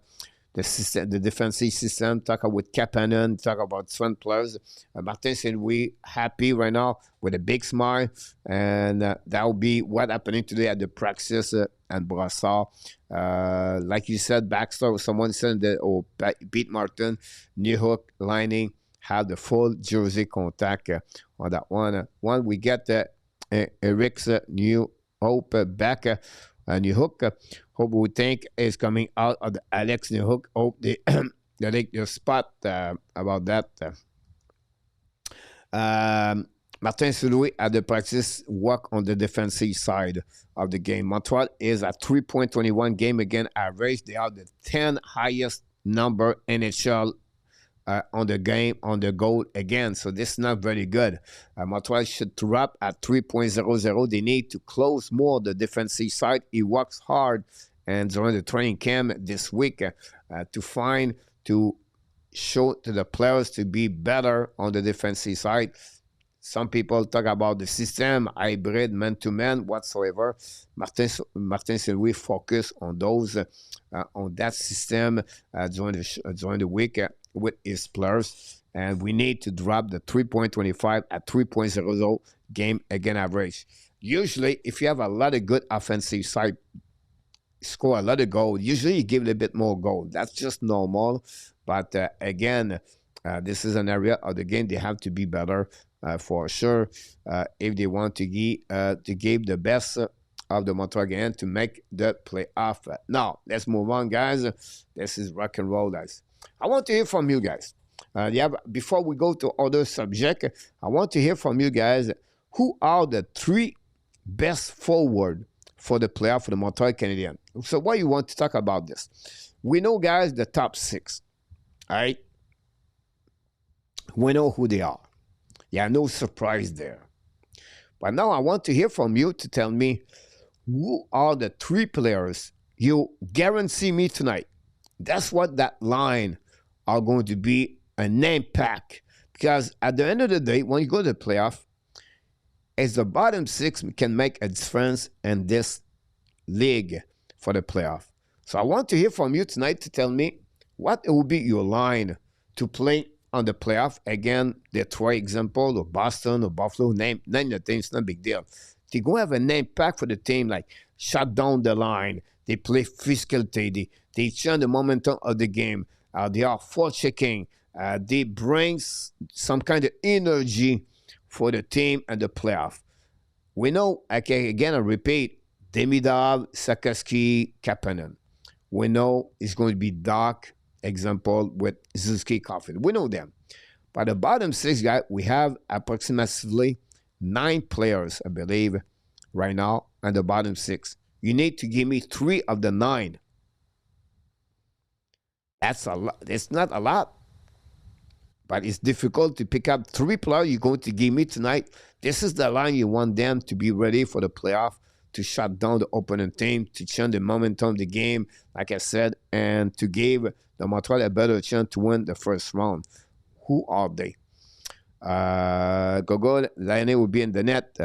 system, the defensive system, talk with Kapanen, talk about strength players. Martin St. Louis happy right now with a big smile, and that will be what happening today at the practice and Brassard. Like you said, Baxter, someone said that, Pete Martin, New Hook, lining, have the full jersey contact on that one. One, we get Eric's new Hope back New Hook. Hope we think is coming out of the Alex New Hook. Hope they take your spot about that. Martin St. Louis at the practice work on the defensive side of the game. Montreal is at 3.21 game again average. They are the 10th highest number NHL on the game, on the goal again. So this is not very good. Montreal should drop at 3.00. They need to close more the defensive side. He works hard and during the training camp this week to show to the players to be better on the defensive side. Some people talk about the system, hybrid, man-to-man, whatsoever. Martin St. Louis focus on those, on that system during the week with his players. And we need to drop the 3.25 at 3.00 game again average. Usually, if you have a lot of good offensive side, score a lot of goals, usually you give it a bit more goal. That's just normal. But again, this is an area of the game they have to be better. For sure, if they want to give the best of the Montreal Canadiens to make the playoff. Now, let's move on, guys. This is rock and roll, guys. I want to hear from you guys. Before we go to other subject, I want to hear from you guys. Who are the 3 best forward for the playoff for the Montreal Canadiens? So why you want to talk about this? We know, guys, the top 6. All right? We know who they are. Yeah, no surprise there. But now I want to hear from you to tell me who are the 3 players you guarantee me tonight. That's what that line are going to be an impact. Because at the end of the day, when you go to the playoff, it's the bottom 6 can make a difference in this league for the playoff. So I want to hear from you tonight to tell me what will be your line to play on the playoff. Again, Detroit example, or Boston, or Buffalo, name the team, it's not a big deal. They're going to have an impact for the team, like shut down the line. They play physicality. They change the momentum of the game. They are forechecking. They bring some kind of energy for the team and the playoff. We know, again, I repeat, Demidov, Sakaski, Kapanen. We know it's going to be Doc, example, with Zuski Coffin. We know them. But the bottom 6 guys, we have approximately 9 players, I believe, right now, and the bottom 6. you need to give me 3 of the 9. That's a lot. It's not a lot, but it's difficult to pick up 3 players you're going to give me tonight. This is the line you want them to be ready for the playoff, to shut down the opponent team, to change the momentum of the game, like I said, and to give the Montreal a better chance to win the first round. Who are they? Gogo, Lionel will be in the net.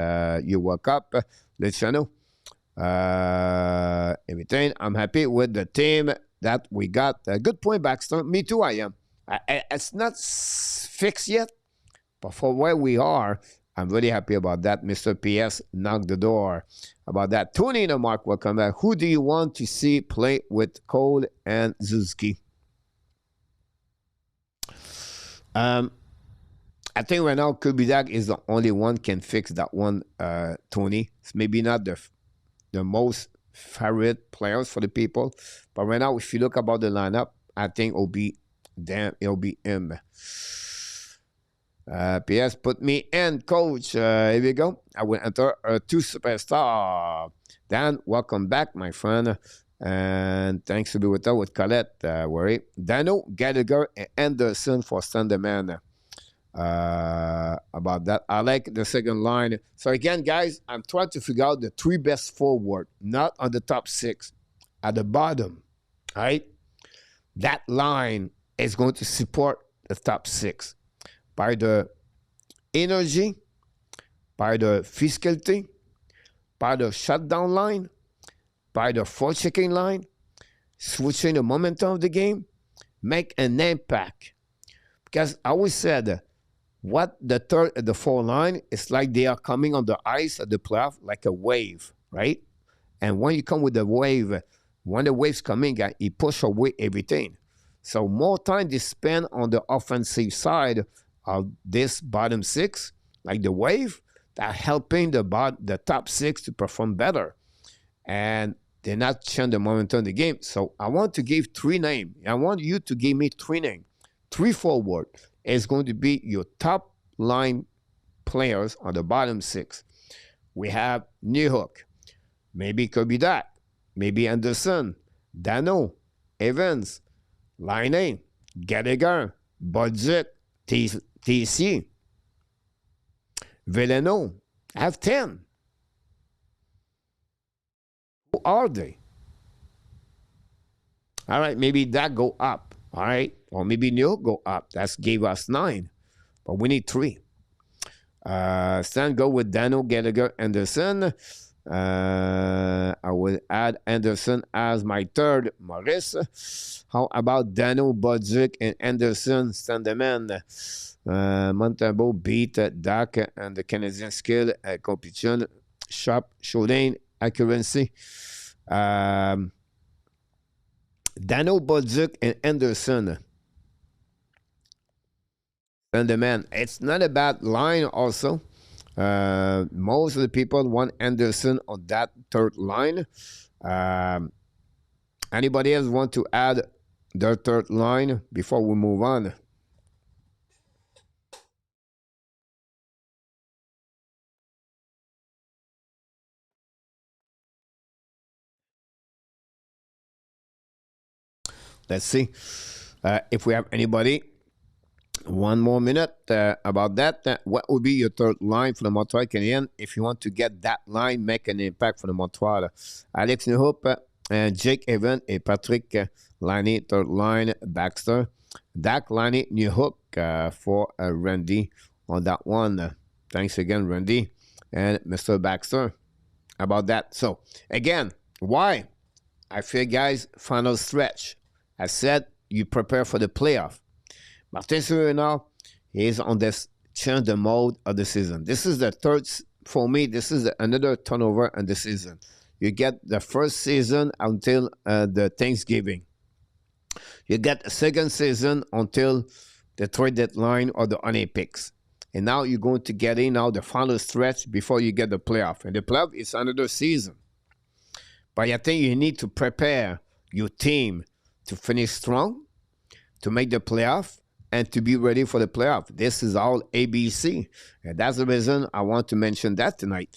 You woke up, let you know. Everything. I'm happy with the team that we got. Good point, Baxter. Me too, I am. It's not fixed yet, but for where we are, I'm really happy about that. Mr. PS knocked the door about that. Tony and Mark, welcome back. Who do you want to see play with Cole and Zuski? I think right now Kubidak is the only one can fix that one, Tony. It's maybe not the most favorite players for the people, but right now, if you look about the lineup, I think it'll be him. PS, put me in, coach. Here we go. I will enter 2 superstar. Dan, welcome back, my friend. And thanks to be with us with Colette. Worry. Dano, Gallagher, and Anderson for Sunderman. About that. I like the second line. So again, guys, I'm trying to figure out the 3 best forward, not on the top 6, at the bottom. All right? That line is going to support the top 6 by the energy, by the physicality, by the shutdown line, by the forechecking line, switching the momentum of the game, make an impact. Because I always said, what the third and the fourth line is like they are coming on the ice at the playoff like a wave, right? And when you come with the wave, when the wave's coming, you push away everything. So more time they spend on the offensive side of this bottom 6, like the wave, that helping the top 6 to perform better. And they're not changing the momentum of the game. So I want to give 3 names. I want you to give me 3 names. 3 forward is going to be your top line players on the bottom 6. We have Newhook, maybe Kobidak, maybe Anderson, Dano, Evans, Laine, Gallagher, Budzik, TC, Veleno. I have 10. Who are they? All right, maybe that go up. All right, or maybe Neil go up. That gave us 9, but we need 3. Stan go with Dano, Gallagher, Anderson. I will add Anderson as my 3rd. Maurice. How about Dano, Budzik, and Anderson? Standerman. Montabo beat Dak and the Canadian skill competition. Sharp, showing accuracy. Dano, Budzik, and Anderson. And the man, it's not a bad line also. Most of the people want Anderson on that 3rd line. Anybody else want to add their 3rd line before we move on? Let's see if we have anybody. 1 more minute about that. What would be your 3rd line for the Montreal Canadiens if you want to get that line, make an impact for the Montreal? Alex Newhook, Jake Evans, and Patrick Laine, 3rd line. Baxter, Dak, Laine, Newhook for Randy on that one. Thanks again, Randy and Mr. Baxter about that. So again, why? I feel, guys, final stretch. I said you prepare for the playoff. Martin Saint-Louis is on this change the mode of the season. This is the 3rd, for me, this is another turnover in the season. You get the first season until the Thanksgiving. You get the 2nd season until the trade deadline or the Olympics. And now you're going to get in now the final stretch before you get the playoff. And the playoff is another season. But I think you need to prepare your team to finish strong, to make the playoff, and to be ready for the playoff. This is all ABC. And that's the reason I want to mention that tonight.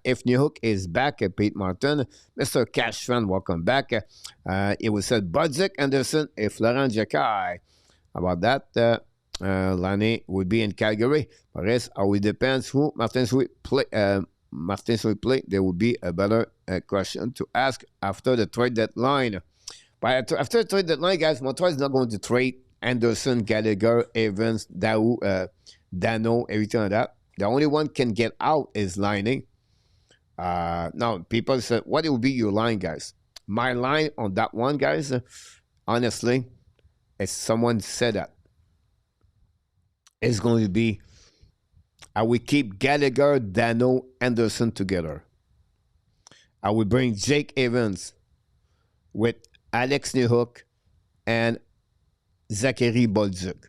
If Newhook is back at Pete Martin, Mr. Cashman, welcome back. It was said Budzik Anderson and Florent Jacquet. About that, Lanny would be in Calgary. But rest, it depends who Martin Sweet play. Martin Sweet play. There would be a better question to ask after the trade deadline. But after the trade deadline, guys, Montreal is not going to trade Anderson, Gallagher, Evans, Dano, everything like that. The only one can get out is Lining. Now, people said, what will be your line, guys? My line on that one, guys, honestly, as someone said that, it's going to be, I will keep Gallagher, Dano, Anderson together. I will bring Jake Evans with Alex Newhook and Zachary Bolduc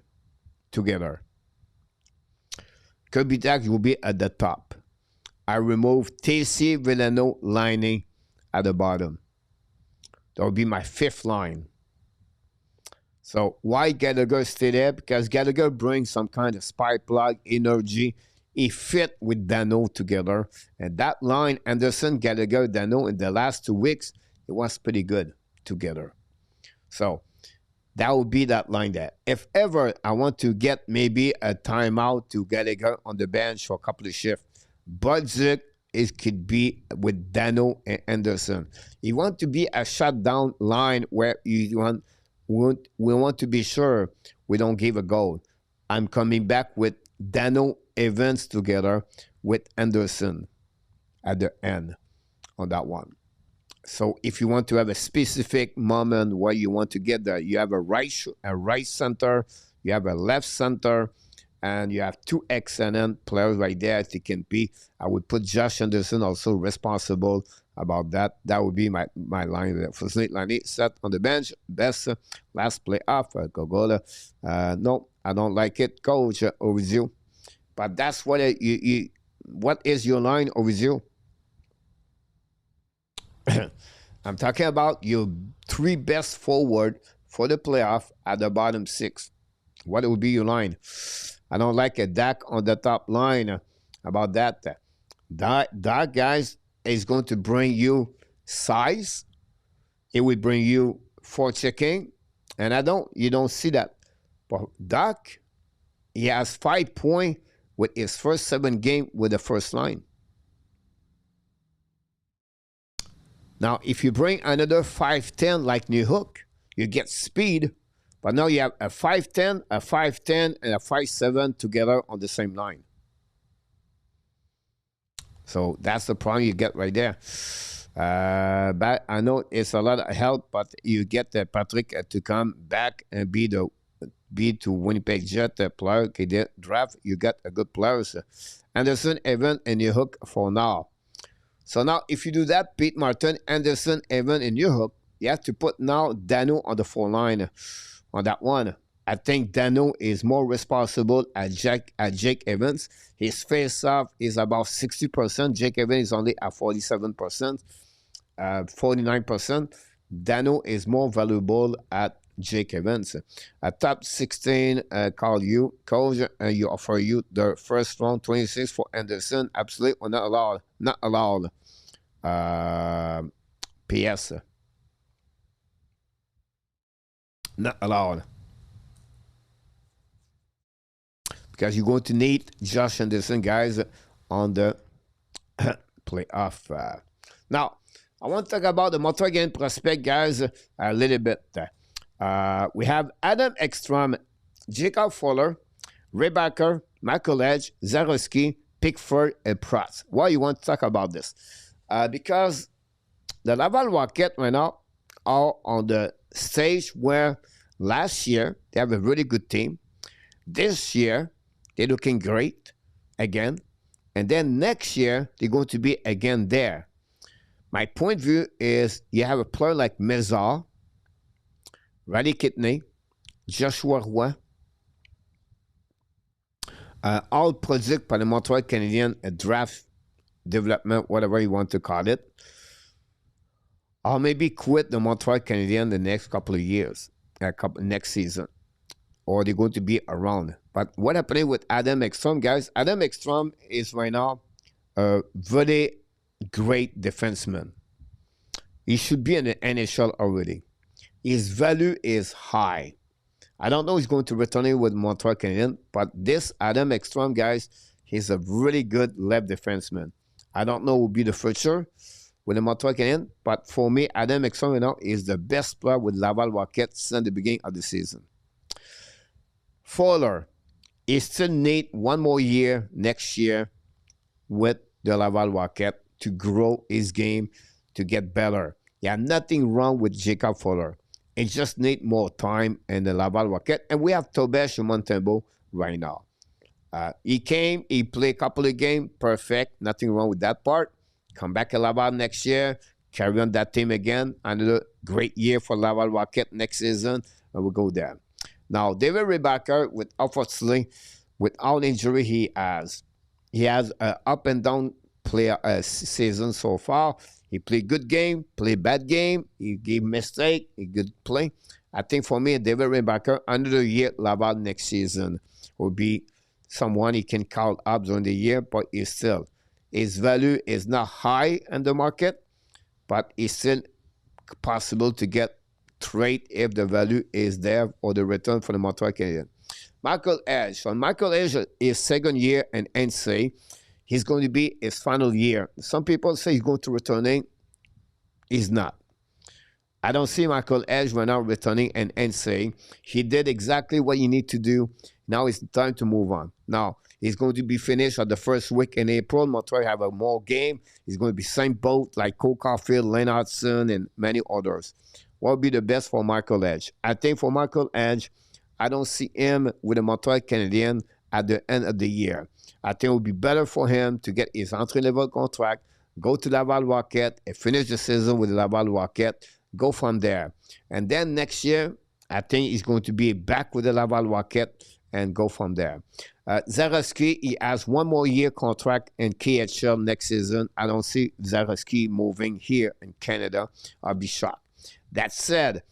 together. Kirby Dax will be at the top. I remove TC Villano Lining at the bottom. That will be my fifth line. So why Gallagher stay there? Because Gallagher brings some kind of spark plug energy. He fit with Dano together. And that line, Anderson, Gallagher, Dano, in the last 2 weeks, it was pretty good together. So that would be that line there. If ever I want to get maybe a timeout to Gallagher on the bench for a couple of shifts, Budzik could be with Dano and Anderson. You want to be a shutdown line where we want to be sure we don't give a goal. I'm coming back with Dano Evans together with Anderson at the end on that one. So if you want to have a specific moment where you want to get there, you have a right center, you have a left center, and you have 2 excellent players right there as it can be. I would put Josh Anderson also responsible about that. That would be my line there. For St. Lanny, set on the bench, best last playoff, Gogola. No, I don't like it, Coach Ovizio. But that's what what is your line, Ovizio? I'm talking about your 3 best forward for the playoff at the bottom 6. What would be your line? I don't like a Dak on the top line about that. Dak, guys, is going to bring you size. It will bring you forechecking. And you don't see that. But Dak, he has 5 points with his first 7 games with the first line. Now, if you bring another 5'10 like Newhook, you get speed, but now you have a 5'10, a 5'10, and a 5'7 together on the same line. So that's the problem you get right there. But I know it's a lot of help, but you get Patrick to come back and be to Winnipeg Jet player draft. You get a good players. Anderson, Evan, and Newhook for now. So now, if you do that, Pete Martin, Anderson, Evan, and Newhook, you have to put now Dano on the 4 line on that one. I think Dano is more responsible at Jake Evans. His face-off is about 60%. Jake Evans is only at 47%, 49%. Dano is more valuable at Jake Evans. At top 16, call you, coach, and you offer you the first round 26 for Anderson. Absolutely, or not allowed. Not allowed. PS. Not allowed. Because you're going to need Josh Anderson, guys, on the playoff. Now, I want to talk about the Montreal Canadiens prospect, guys, a little bit. We have Adam Ekstrom, Jacob Fuller, Ray Baker, Michael Edge, Zarowski, Pickford, and Pratt. Why you want to talk about this? Because the Laval Rocket right now are on the stage where last year they have a really good team. This year, they're looking great again. And then next year, they're going to be again there. My point of view is you have a player like Mézard, Riley Kidney, Joshua Roy, all project par le Montreal Canadiens, draft development, whatever you want to call it, or maybe quit the Montreal Canadiens the next couple of years, next season. or they're going to be around. But what happening with Adam Ekstrom, guys? Adam Ekstrom is right now a very great defenseman. He should be in the NHL already. His value is high. I don't know if he's going to return it with Montreal Canadiens, but this Adam Ekstrom, guys, he's a really good left defenseman. I don't know what will be the future with the Montreal Canadiens, but for me, Adam Ekstrom now is the best player with Laval Rocket since the beginning of the season. Fowler, he still need one more year next year with the Laval Rocket to grow his game, to get better. Yeah, nothing wrong with Jacob Fowler. It just need more time in the Laval Rocket. And we have Tobias Montembeault right now. He came, he played a couple of games, perfect, nothing wrong with that part. Come back at Laval next year, carry on that team again. Another great year for Laval Rocket next season, and we'll go there. Now, David Rebecca, with unfortunately, without injury, he has an up and down player season so far. He played good game, played bad game. He gave mistake, he good play. I think for me, David Rebecca, another year Laval next season will be someone he can call up during the year, but his value is not high in the market, but it's still possible to get trade if the value is there or the return for the Montreal Canadiens. Michael Edge. So Michael Edge is second year in NCAA. He's going to be his final year. Some people say he's going to return in. He's not. I don't see Michael Edge right now returning in NCAA. He did exactly what you need to do. Now it's time to move on. Now, he's going to be finished at the first week in April. Montreal have a more game. He's going to be same boat like Cole Caulfield, Lennartson, and many others. What would be the best for Michael Edge? I think for Michael Edge, I don't see him with the Montreal Canadiens at the end of the year. I think it would be better for him to get his entry-level contract, go to Laval Rocket, and finish the season with Laval Rocket, go from there. And then next year, I think he's going to be back with the Laval Rocket and go from there. Zarowski, he has one more year contract in KHL next season. I don't see Zarowski moving here in Canada. I'll be shocked. That said,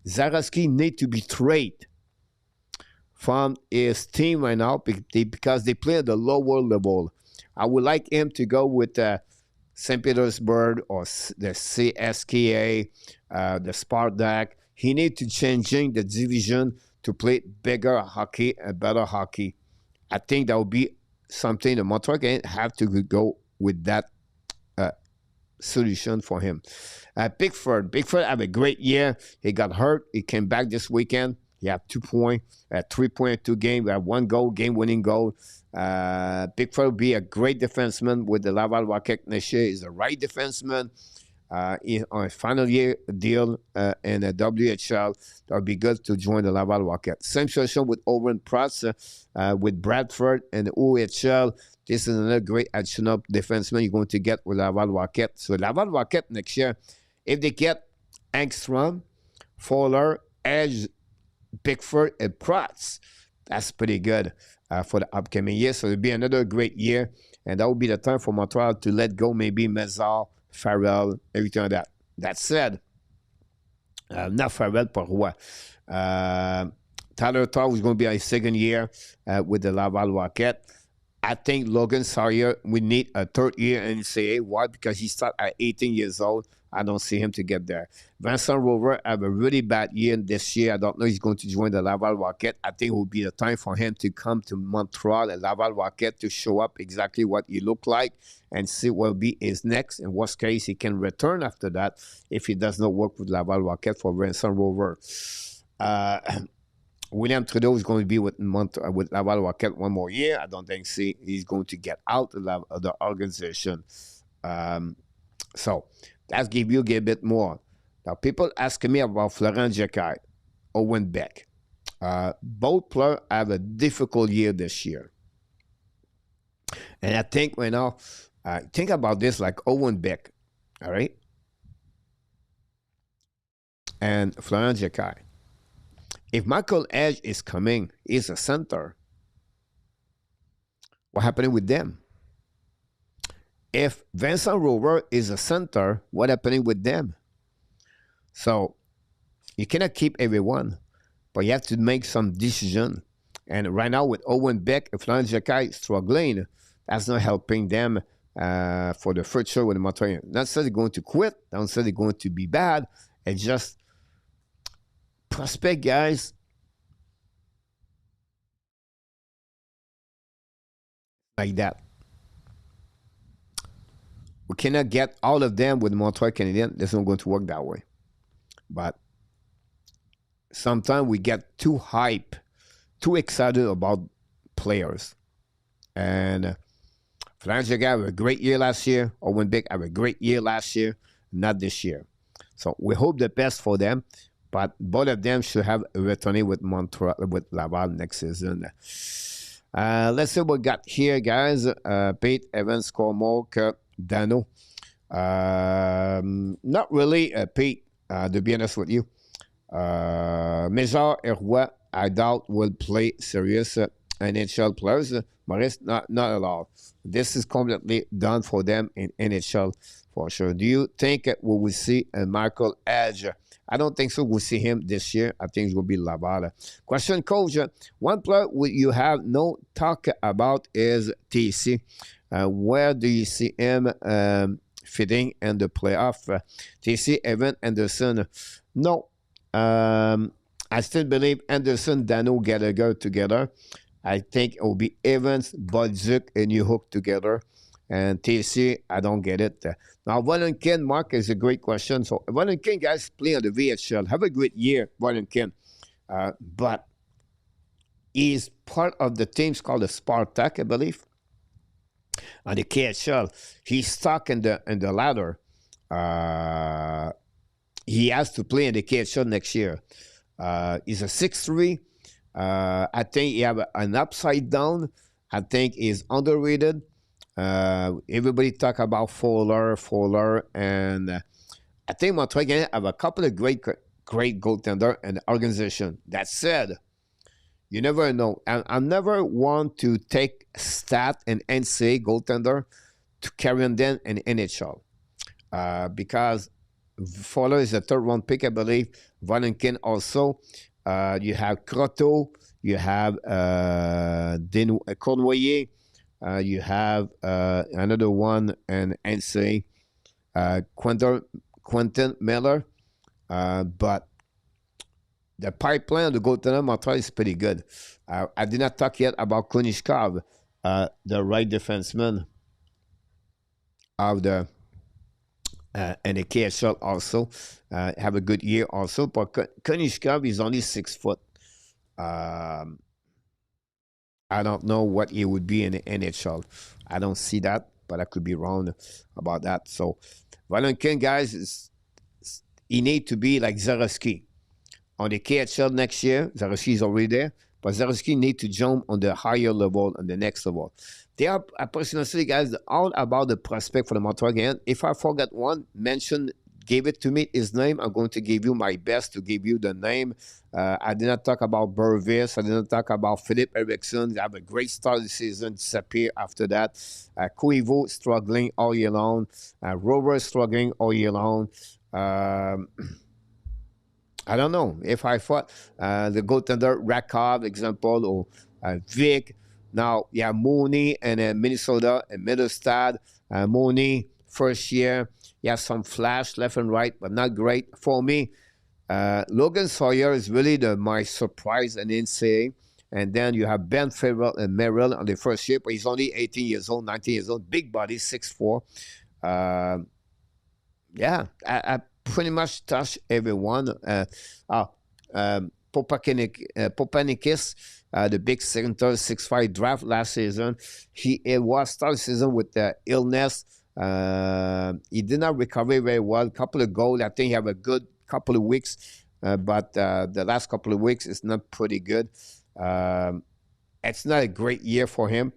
Zarowski need to be traded from his team right now because they play at the lower level. I would like him to go with St. Petersburg or the CSKA, the Spartak. He needs to change the division to play bigger hockey and better hockey. I think that would be something the Montreal Canadiens have to go with that solution for him. Pickford have a great year. He got hurt. He came back this weekend. He had 2 points, 3 points, 2 games. We have 1 goal, game-winning goal. Pickford will be a great defenseman with the Laval Rocket next year. He's a right defenseman. On a final year deal in the WHL, that would be good to join the Laval Rocket. Same situation with Owen Protz with Bradford and the OHL. This is another great additional defenseman you're going to get with Laval Rocket. So Laval Rocket next year, if they get Engstrom, Fowler, Edge, Pickford, and Protz, that's pretty good for the upcoming year. So it'll be another great year, and that will be the time for Montreal to let go maybe Mézard, Farrell, everything like that. That said, not Farrell, but Roy. Tyler Todd was going to be his second year with the Laval Rocket. I think Logan Sawyer would need a third year in NCAA. Why? Because he started at 18 years old. I don't see him to get there. Vincent Rover have a really bad year this year. I don't know if he's going to join the Laval Rocket. I think it will be the time for him to come to Montreal and Laval Rocket to show up exactly what he looked like and see what will be his next. In worst case, he can return after that if he does not work with Laval Rocket for Vincent Rover. William Trudeau is going to be with Laval Rocket one more year. I don't think he's going to get out of the organization. So that gives you a bit more. Now, people asking me about Florent Jacquet, Owen Beck. Both players have a difficult year this year. And I think right now, think about this like Owen Beck, all right? And Florent Jacquet. If Michael Edge is coming, he's a center. What happening with them? If Vincent Rover is a center, what happening with them? So you cannot keep everyone. but you have to make some decision. And right now with Owen Beck and Florent Jacquet struggling, that's not helping them for the future with the Montreal. Not say they're going to quit. Don't say they're going to be bad. It's just prospect guys like that. We cannot get all of them with Montreal Canadiens. That's not going to work that way. But sometimes we get too hype, too excited about players. And Florent Jacquet had a great year last year. Owen Beck had a great year last year, not this year. So we hope the best for them. But both of them should have a returning with Montreal, with Laval next season. Let's see what we got here, guys. Pete Evans, Cormac, Dano. Not really, Pete, to be honest with you. Major Herroy, I doubt, will play serious NHL players. Maurice, not at all. This is completely done for them in NHL for sure. Do you think we will see a Michael Edge? I don't think so. We'll see him this year. I think it will be Laval. Question, Coach. One player you have no talk about is TC. Where do you see him fitting in the playoff? TC, Evan, Anderson. No. I still believe Anderson, Dano, Gallagher together. I think it will be Evans, Bolduc, and New Hook together. And TC, I don't get it. Now, Valentin, Mark, is a great question. So, Valentin, guys, play on the VHL. Have a great year, Valentin. But he's part of the teams called the Spartak, I believe. On the KHL, he's stuck in the ladder. He has to play in the KHL next year. He's a 6'3". I think he have an upside down. I think he's underrated. Everybody talk about Fowler, and I think Montreal have a couple of great goaltender in the organization. That said, you never know. I never want to take stat and NCAA goaltender to carry on them in NHL because Fowler is a third-round pick, I believe. Valentin also. You have Croteau. You have Cournoyer. You have another one, and NCAA, Quentin Miller. But the pipeline of the goaltender Montreal is pretty good. I did not talk yet about Konishkov, the right defenseman of the and the KHL also have a good year also. But Konishkov is only 6 foot. I don't know what he would be in the NHL. I don't see that, but I could be wrong about that. So Valentin, guys, he need to be like Zarowski. On the KHL next year, Zarowski is already there, but Zarowski need to jump on the higher level, on the next level. They are, personally, guys, all about the prospect for the Montreal again. If I forget one, give it to me, his name. I'm going to give you my best to give you the name. I did not talk about Burvis. I did not talk about Philip Eriksson. They have a great start of the season, disappear after that. Koivu struggling all year long. Rover struggling all year long. I don't know if I thought the goaltender Rakov, example, or Vic. Now, yeah, Mooney and Minnesota and Middlestad. Mooney, first year, yeah, some flash left and right, but not great. For me, Logan Sawyer is really my surprise and insane. And then you have Ben Farrell and Merrill on the first year, but he's only 18 years old, 19 years old, big body, 6'4". Yeah, I pretty much touched everyone. Popanikis, the big center, 6'5" draft last season. He was started season with the illness. He did not recover very well. Couple of goals. I think he have a good couple of weeks, but the last couple of weeks is not pretty good. It's not a great year for him,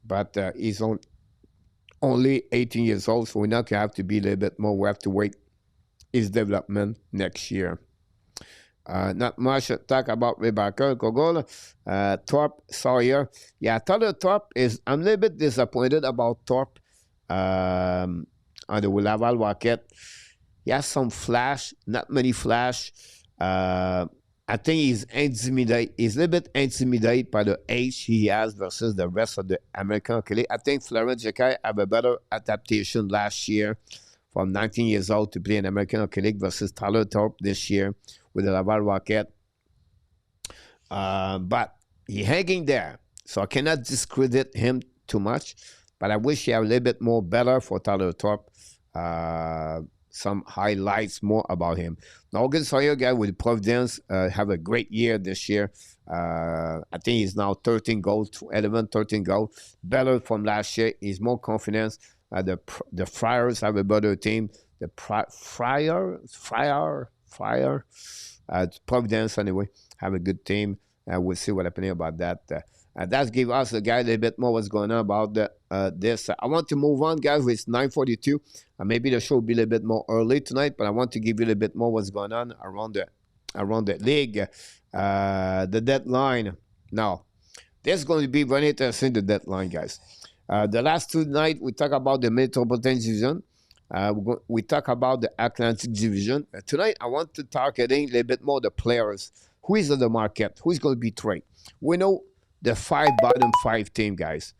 but he's only 18 years old, so we're not going to have to be a little bit more. We have to wait his development next year. Not much to talk about Rebecca Gogol. Thorpe, Sawyer. Yeah, Tyler Thorpe I'm a little bit disappointed about Thorpe on the Laval Rocket. He has some flash, not many flash. I think he's intimidated. He's a little bit intimidated by the age he has versus the rest of the American League. I think Florent Jacquet have a better adaptation last year from 19 years old to play in American League versus Tyler Thorpe this year with the Laval Rocket. But he's hanging there. So I cannot discredit him too much. But I wish he had a little bit more better for Tyler Thorpe. Some highlights more about him. Logan Sawyer, guy with Providence, have a great year this year. I think he's now 13 goals, 11, 13 goals. Better from last year. He's more confidence. The Friars have a better team. The Providence, anyway, have a good team. We'll see what happening about that. That give us a guy a little bit more what's going on about this. I want to move on, guys. It's 9:42. Maybe the show will be a little bit more early tonight, but I want to give you a little bit more what's going on around the league. The deadline. Now, this is going to be very interesting, the deadline, guys. The last two nights, we talk about the Metropolitan Division. We talk about the Atlantic Division. Tonight, I want to target a little bit more the players. Who is on the market? Who is going to be traded? We know the bottom five team, guys.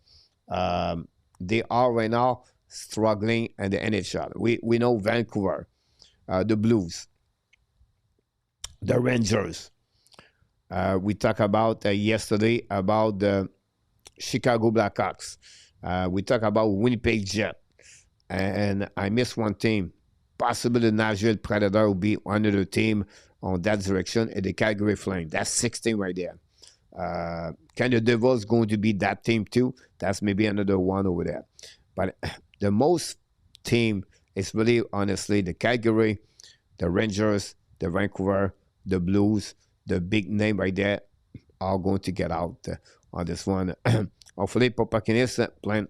They are right now struggling in the NHL. We know Vancouver, the Blues, the Rangers. We talked about yesterday about the Chicago Blackhawks. We talked about Winnipeg Jet. And I missed one team. Possibly the Nashville Predator will be another team on that direction, and the Calgary Flames. That's 16 right there. Can the Devils going to be that team too? That's maybe another one over there. But the most team is really, honestly, the Calgary, the Rangers, the Vancouver, the Blues, the big name right there are going to get out on this one. Hopefully, Popakinis plan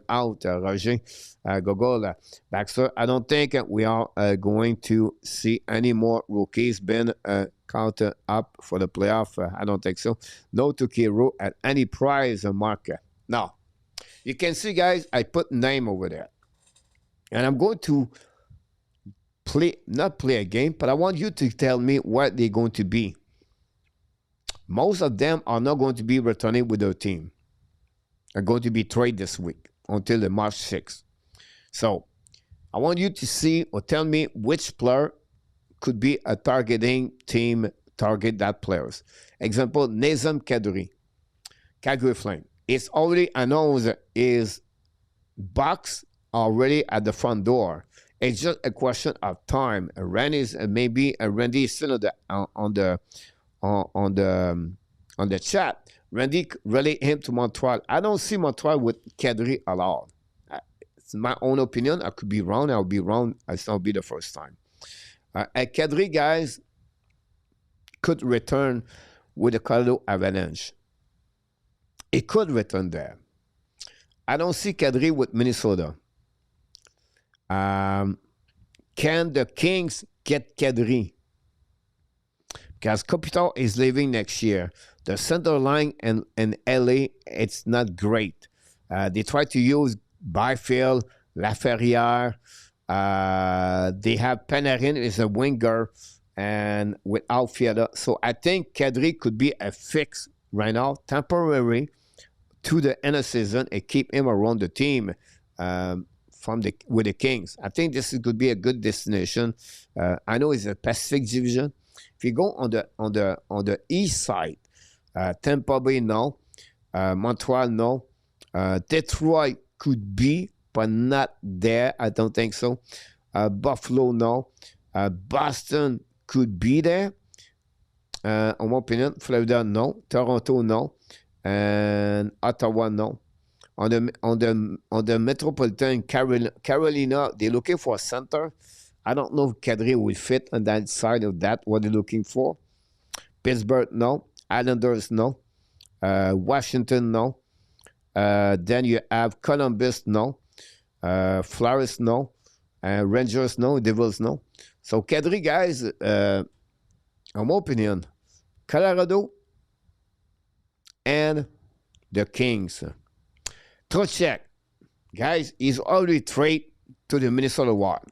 out, Roger, Gogol, Baxter. I don't think we are going to see any more rookies being counted up for the playoff. I don't think so. No to Kiro at any price marker. Now, you can see, guys, I put name over there. And I'm going to not play a game, but I want you to tell me what they're going to be. Most of them are not going to be returning with their team. Are going to be traded this week until the March 6th. So I want you to see or tell me which player could be a targeting team, target that players. Example, Nazem Kadri, Calgary Flame. It's already announced his box already at the front door. It's just a question of time. Randy is still on the chat. Randy relate him to Montreal. I don't see Montreal with Kadri at all. It's my own opinion. I could be wrong. I'll be wrong. It's not be the first time. Kadri, guys, could return with the Colorado Avalanche. It could return there. I don't see Kadri with Minnesota. Can the Kings get Kadri? Because Kopitar is leaving next year. The center line in LA, it's not great. They try to use Byfield, Laferrière. They have Panarin is a winger and with outfielder. So I think Kadri could be a fix right now, temporary, to the end of season and keep him around the team with the Kings. I think this could be a good destination. I know it's a Pacific Division. If you go on the east side, Tampa Bay, no. Montreal, no. Detroit could be, but not there. I don't think so. Buffalo, no. Boston could be there. In my opinion, Florida, no. Toronto, no. And Ottawa, no. On the Metropolitan Carolina, they're looking for a center. I don't know if Kadri will fit on that side of that, what they're looking for. Pittsburgh, no. Islanders, no. Washington, no. Then you have Columbus, no. Flores, no. Rangers, no. Devils, no. So Kadri, guys, in my opinion, Colorado and the Kings. Trocheck, guys, he's already traded to the Minnesota Wild.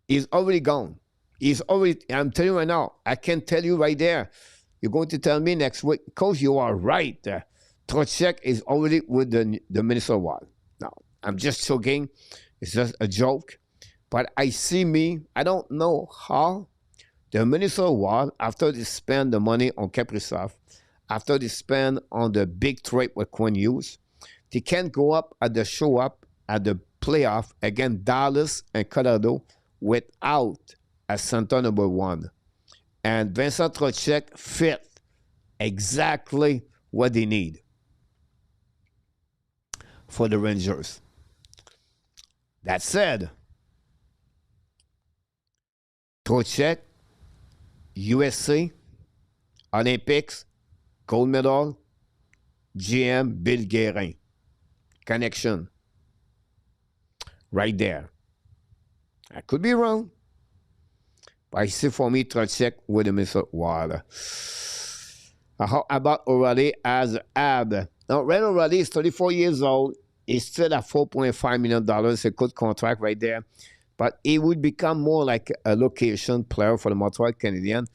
He's already gone. He's always, I'm telling you right now, I can tell you right there. You're going to tell me next week, Coach, you are right. Trocheck is already with the Minnesota Wild. Now, I'm just joking. It's just a joke. But I don't know how the Minnesota Wild, after they spend the money on Kaprizov, after they spend on the big trade with Quinn Hughes, they can't go up at the show up at the playoff against Dallas and Colorado without a center number one. And Vincent Trocheck fit exactly what they need for the Rangers. That said, Trocheck, USA, Olympics, gold medal, GM Bill Guérin. Connection. Right there. I could be wrong. But I see for me, Trocheck with the Minnesota Wild. How about O'Reilly as Ab? Now, Red O'Reilly is 34 years old. He's still at $4.5 million. A good contract right there. But he would become more like a location player for the Montreal Canadiens.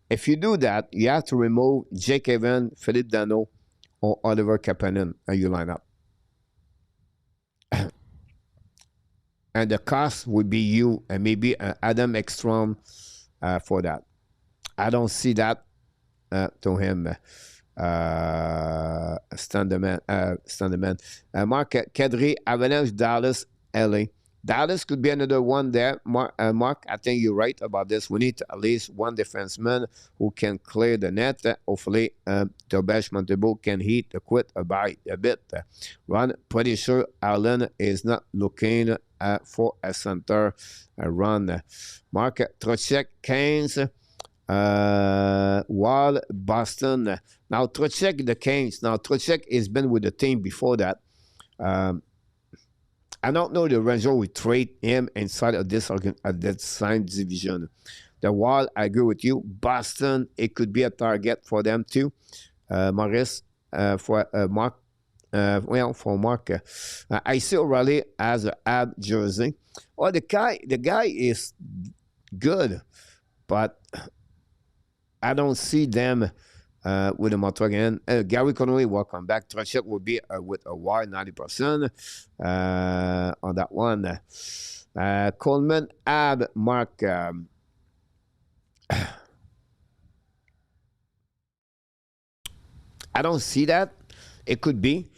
If you do that, you have to remove Jake Evans, Philippe Danault, or Oliver Kapanen and you line up. And the cost would be you and maybe Adam Ekstrom for that. I don't see that to him. Standerman. Mark Kadri, Avalanche, Dallas, LA. Dallas could be another one there. Mark, I think you're right about this. We need at least one defenseman who can clear the net. Hopefully, Tobias Montebo can hit the quit a bit. Ron, pretty sure Allen is not looking for a center run. Mark Trocheck, Canes, Wall, Boston. Now, Trocheck, the Canes. Now, Trocheck has been with the team before that. I don't know the Rangers will trade him inside of this same division. The Wild, I agree with you. Boston, it could be a target for them too. Maurice, for Mark. For Mark, I see O'Reilly as an Ab jersey. Well, the guy is good, but I don't see them with the Montreal again. Gary Connolly, welcome back. Trocheck will be with a wide 90% on that one. Coleman, Ab, Mark. I don't see that. It could be.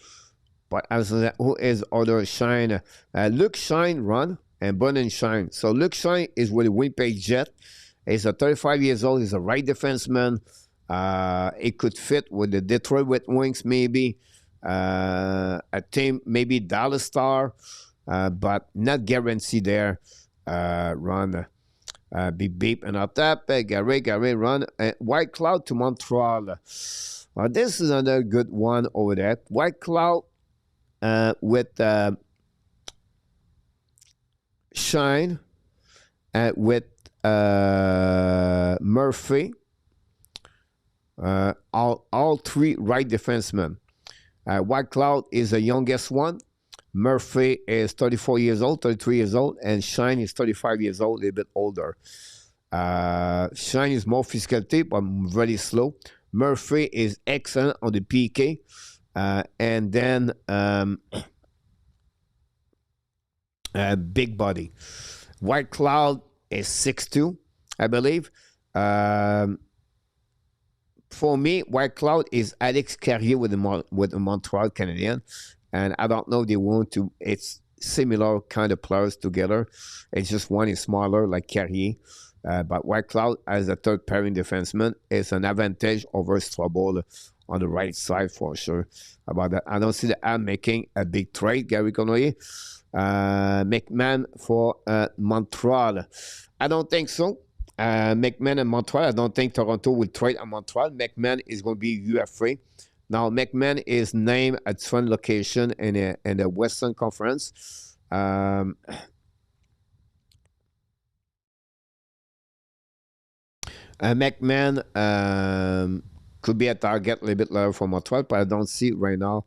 But as who is other Shine? Luke Shine run and Brennan Shine. So Luke Shine is with the Winnipeg Jet. He's a 35 years old. He's a right defenseman. It could fit with the Detroit Red Wings, maybe a team, maybe Dallas Star, but not guaranteed there. Run, beep beep, and up that Gary run. White Cloud to Montreal. This is another good one over there. White Cloud with Shine, with Murphy. All three right defensemen. White Cloud is the youngest one. Murphy is 34 years old, 33 years old, and Shine is 35 years old, a little bit older. Shine is more physicality, but very slow. Murphy is excellent on the PK. And then big body. White Cloud is 6'2", I believe. For me, White Cloud is Alex Carrier with the Montreal Canadiens. And I don't know if they want to. It's similar kind of players together. It's just one is smaller, like Carrier. But White Cloud, as a third pairing defenseman, is an advantage over Strobel on the right side for sure. About that, I don't see that I'm making a big trade, Gary Connolly. McMahon for Montreal. I don't think so. McMahon and Montreal, I don't think Toronto will trade on Montreal. McMahon is going to be UFA. Now, McMahon is named at one location in the Western Conference. McMahon could be a target a little bit lower for Montreal, but I don't see it right now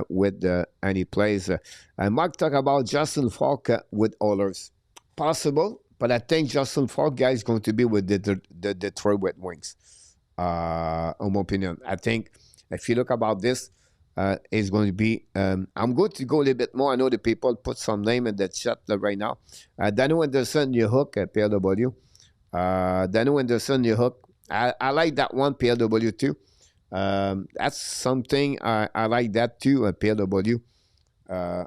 with any plays. Mark talked about Justin Falk with Oilers. Possible, But I think Justin Falk, guy, is going to be with the Detroit Red Wings. In my opinion, I think if you look about this, it's going to be. I'm going to go a little bit more. I know the people put some name in the chat right now. Daniel Anderson, you hook at PLW. Daniel Anderson, you hook. I like that one, PLW too. That's something I like that too, PLW,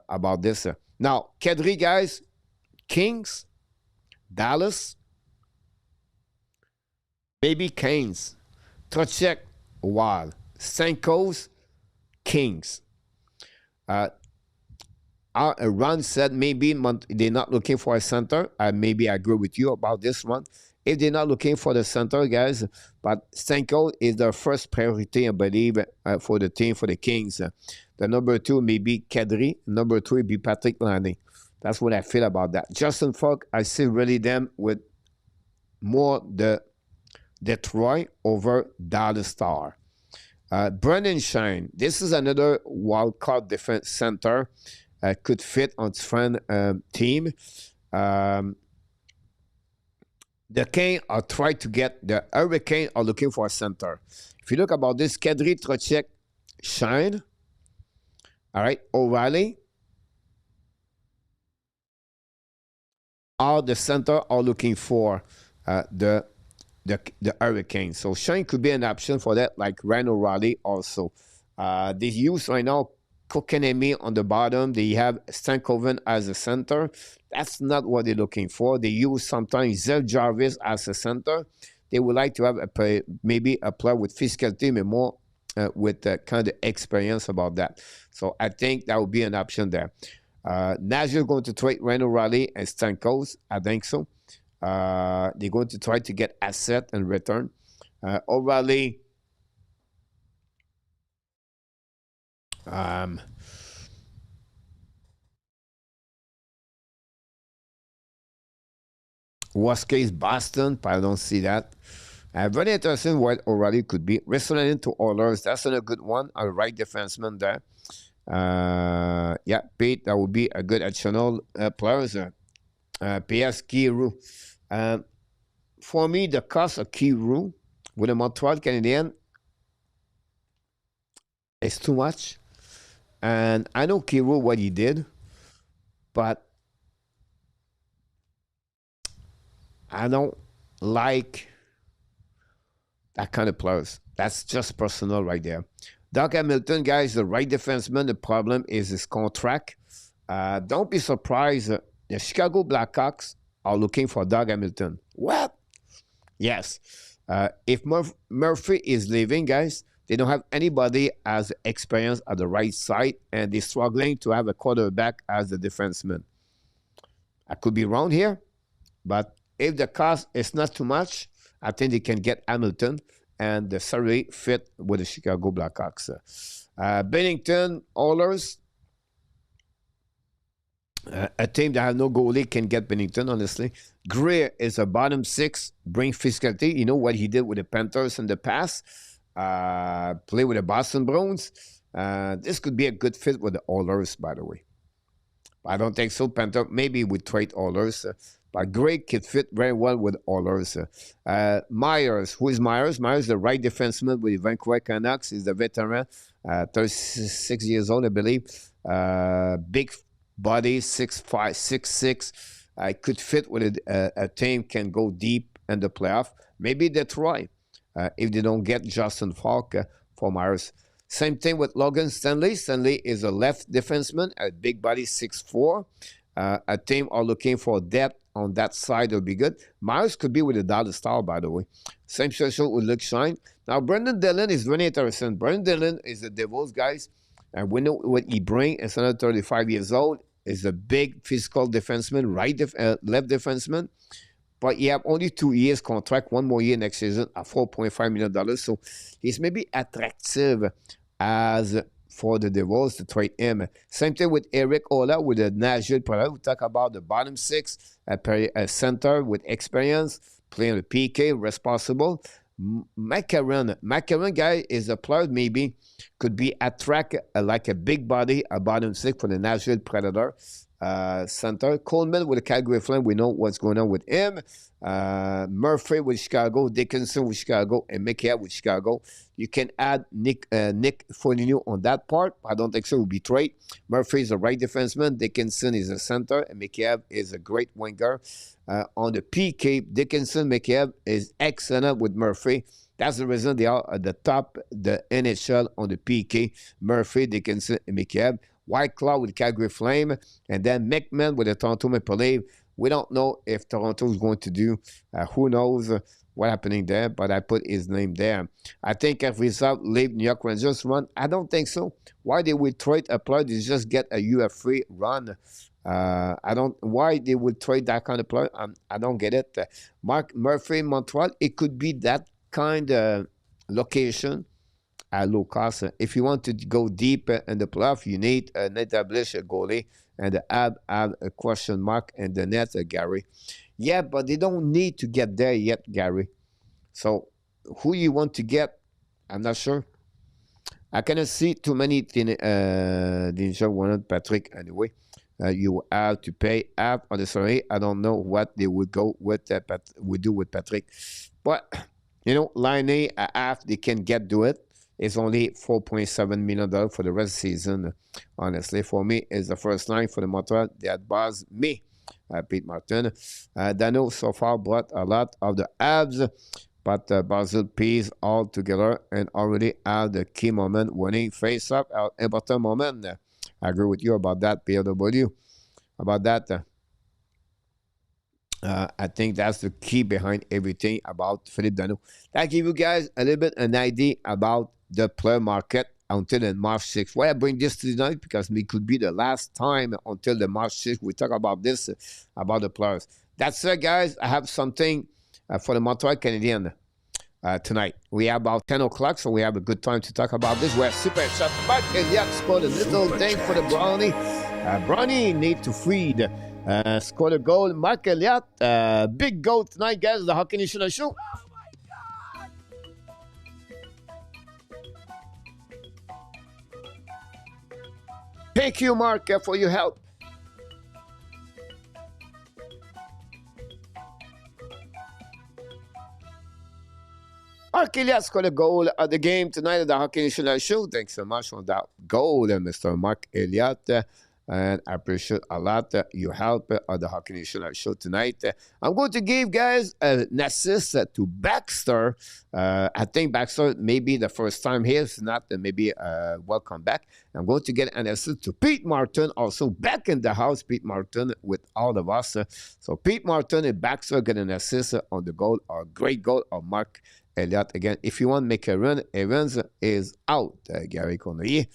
about this. Now, Kedri, guys, Kings, Dallas, maybe Canes, Trocheck, Wild, Stankos, Kings. Ron said maybe they're not looking for a center. Maybe I agree with you about this one. If they're not looking for the center, guys, but Stanko is their first priority, I believe, for the team, for the Kings. The number 2 may be Kadri. Number 3 be Patrick Lanning. That's what I feel about that. Justin Falk, I see really them with more the Detroit over Dallas Star. Brendan Shine, this is another wild card defense center. Could fit on his friend team. The Canes are trying to get, the Hurricanes are looking for a center. If you look about this, Kadri, Trocheck, Shine. All right, O'Reilly. All the center are looking for the Hurricanes. So Shine could be an option for that, like Ryan O'Reilly also. They use right now Kokanemi on the bottom. They have Stankoven as a center. That's not what they're looking for. They use sometimes Zell Jarvis as a center. They would like to have maybe a player with physicality, but more with kind of experience about that. So I think that would be an option there. Nashville going to trade Ryan O'Reilly and Stankos. I think so. They're going to try to get asset and return. O'Reilly. Worst case, Boston, but I don't see that. Very interesting what O'Reilly could be. Wrestling to Oilers, that's a good one. A right defenseman there. Yeah, Pete, that would be a good additional players. PS Kiru. For me, the cost of Kiru with the Montreal Canadiens is too much. And I know Kiru what he did, but I don't like that kind of players. That's just personal right there. Doug Hamilton, guys, the right defenseman. The problem is his contract. Don't be surprised. The Chicago Blackhawks are looking for Doug Hamilton. What? Yes. If Murphy is leaving, guys, they don't have anybody as experience at the right side, and they're struggling to have a quarterback as the defenseman. I could be wrong here, but if the cost is not too much, I think they can get Hamilton, and the salary fit with the Chicago Blackhawks. Bennington, Oilers, a team that has no goalie can get Bennington, honestly. Greer is a bottom 6, bring physicality. You know what he did with the Panthers in the past. Play with the Boston Bruins. This could be a good fit with the Oilers, by the way. I don't think so. Panther, maybe we trade Oilers. But Greg could fit very well with Oilers. Myers, who is Myers? Myers, the right defenseman with the Vancouver Canucks. He's the veteran, 36 years old, I believe. Big body, 6'5", 6'6". Could fit with a team, can go deep in the playoff. Maybe Detroit, if they don't get Justin Falk for Myers. Same thing with Logan Stanley. Stanley is a left defenseman, a big body, 6'4". A team are looking for depth on that side will be good. Myers could be with the Dallas Star, by the way. Same situation with Luke Shine. Now, Brendan Dillon is really interesting. Brendan Dillon is the Devils, guys. And we know what he brings. He's another 35 years old. He's a big physical defenseman, left defenseman. But he have only 2 years contract, 1 more year next season at $4.5 million. So he's maybe attractive as for the Devils to trade him. Same thing with Eric Ola with the Nashville Predators. We talk about the bottom 6, a center with experience, playing the PK, responsible. McCarron guy is a player maybe could be attract like a big body, a bottom 6 for the Nashville Predator. center. Coleman with the Calgary Flame, we know what's going on with him. Murphy with Chicago, Dickinson with Chicago, and Mikheyev with Chicago. You can add Nick Foligno on that part. I don't think so. It will be trade. Murphy is a right defenseman. Dickinson is a center, and Mikheyev is a great winger. On the PK, Dickinson, Mikheyev is excellent with Murphy. That's the reason they are at the top, the NHL on the PK. Murphy, Dickinson, and Mikheyev. White Claw with Calgary Flame, and then McMahon with the Toronto Maple Leafs. We don't know if Toronto is going to do. Who knows what's happening there, but I put his name there. I think if result leave New York Rangers run, I don't think so. Why they would trade a player to just get a UF3 run? I don't. Why they would trade that kind of player? I don't get it. Mark Murphy, Montreal. It could be that kind of location at low cost. If you want to go deep in the playoff, you need an established goalie, and the have a question mark in the net, Gary. Yeah, but they don't need to get there yet, Gary. So who you want to get, I'm not sure. I cannot see too many Ninja wanted Patrick anyway. You have to pay half on the salary. I don't know what they would go with would do with Patrick. But you know, Line half they can get to it. It's only $4.7 million for the rest of the season. Honestly, for me, it's the first line for the Montreal that bars me, Pete Martin. Dano so far brought a lot of the Habs, but Basil piece all together and already have the key moment winning face-up, important moment. I agree with you about that, PW. About that. I think that's the key behind everything about Philippe Dano. That give you guys a little bit an idea about the player market until the March 6th. Why I bring this tonight? Because it could be the last time until the March 6th we talk about this, about the players. That's it, guys. I have something for the Montreal Canadiens tonight. We have about 10 o'clock, so we have a good time to talk about this. We have Super Chat. Mark Elliott scored a little thing for the Brownie. Brownie need to feed. Scored a goal. Mark Elliott, big goal tonight, guys. The Hockey National Show. Thank you, Mark, for your help. Mark Elliott scored a goal at the game tonight at the Hockey National Show. Thanks so much for that goal, Mr. Mark Elliott. And I appreciate a lot your help on the Hockey National Show tonight. I'm going to give guys an assist to Baxter. I think Baxter may be the first time here. If not, maybe welcome back. I'm going to get an assist to Pete Martin, also back in the house. Pete Martin with all of us. So Pete Martin and Baxter get an assist on the goal, or great goal of Mark Elliott. Again, if you want to make a run, Evans is out, Gary Connery.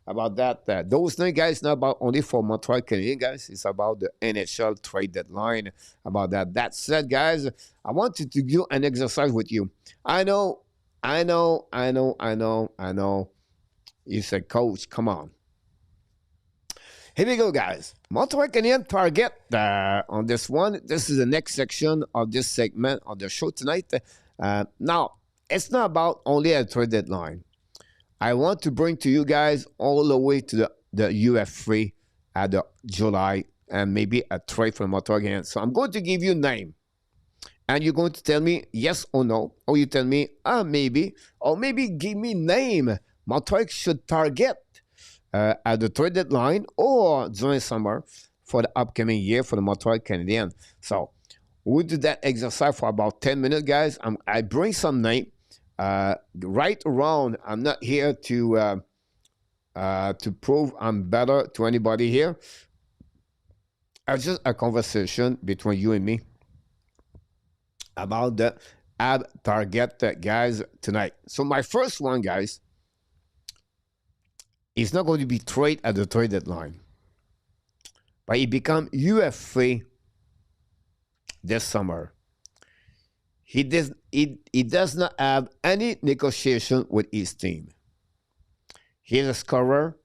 About that, those things, guys, not about only for Montreal Canadiens, guys. It's about the NHL trade deadline. About that. That said, guys, I wanted to do an exercise with you. I know. You said, Coach, come on. Here we go, guys. Montreal Canadiens target on this one. This is the next section of this segment of the show tonight. Now, it's not about only a trade deadline. I want to bring to you guys all the way to the UF3 at the July and maybe a trade from Montreal again. So I'm going to give you a name. And you're going to tell me yes or no. Or you tell me, maybe. Or maybe give me name Montreal should target at the trade deadline or during summer for the upcoming year for the Montreal Canadiens. So we'll do that exercise for about 10 minutes, guys. I bring some name. Right around, I'm not here to prove I'm better to anybody here. It's just a conversation between you and me about the ab target guys tonight. So my first one, guys, is not going to be trade at the trade deadline, but it become UFA this summer. He does not have any negotiation with his team. He's a scorer.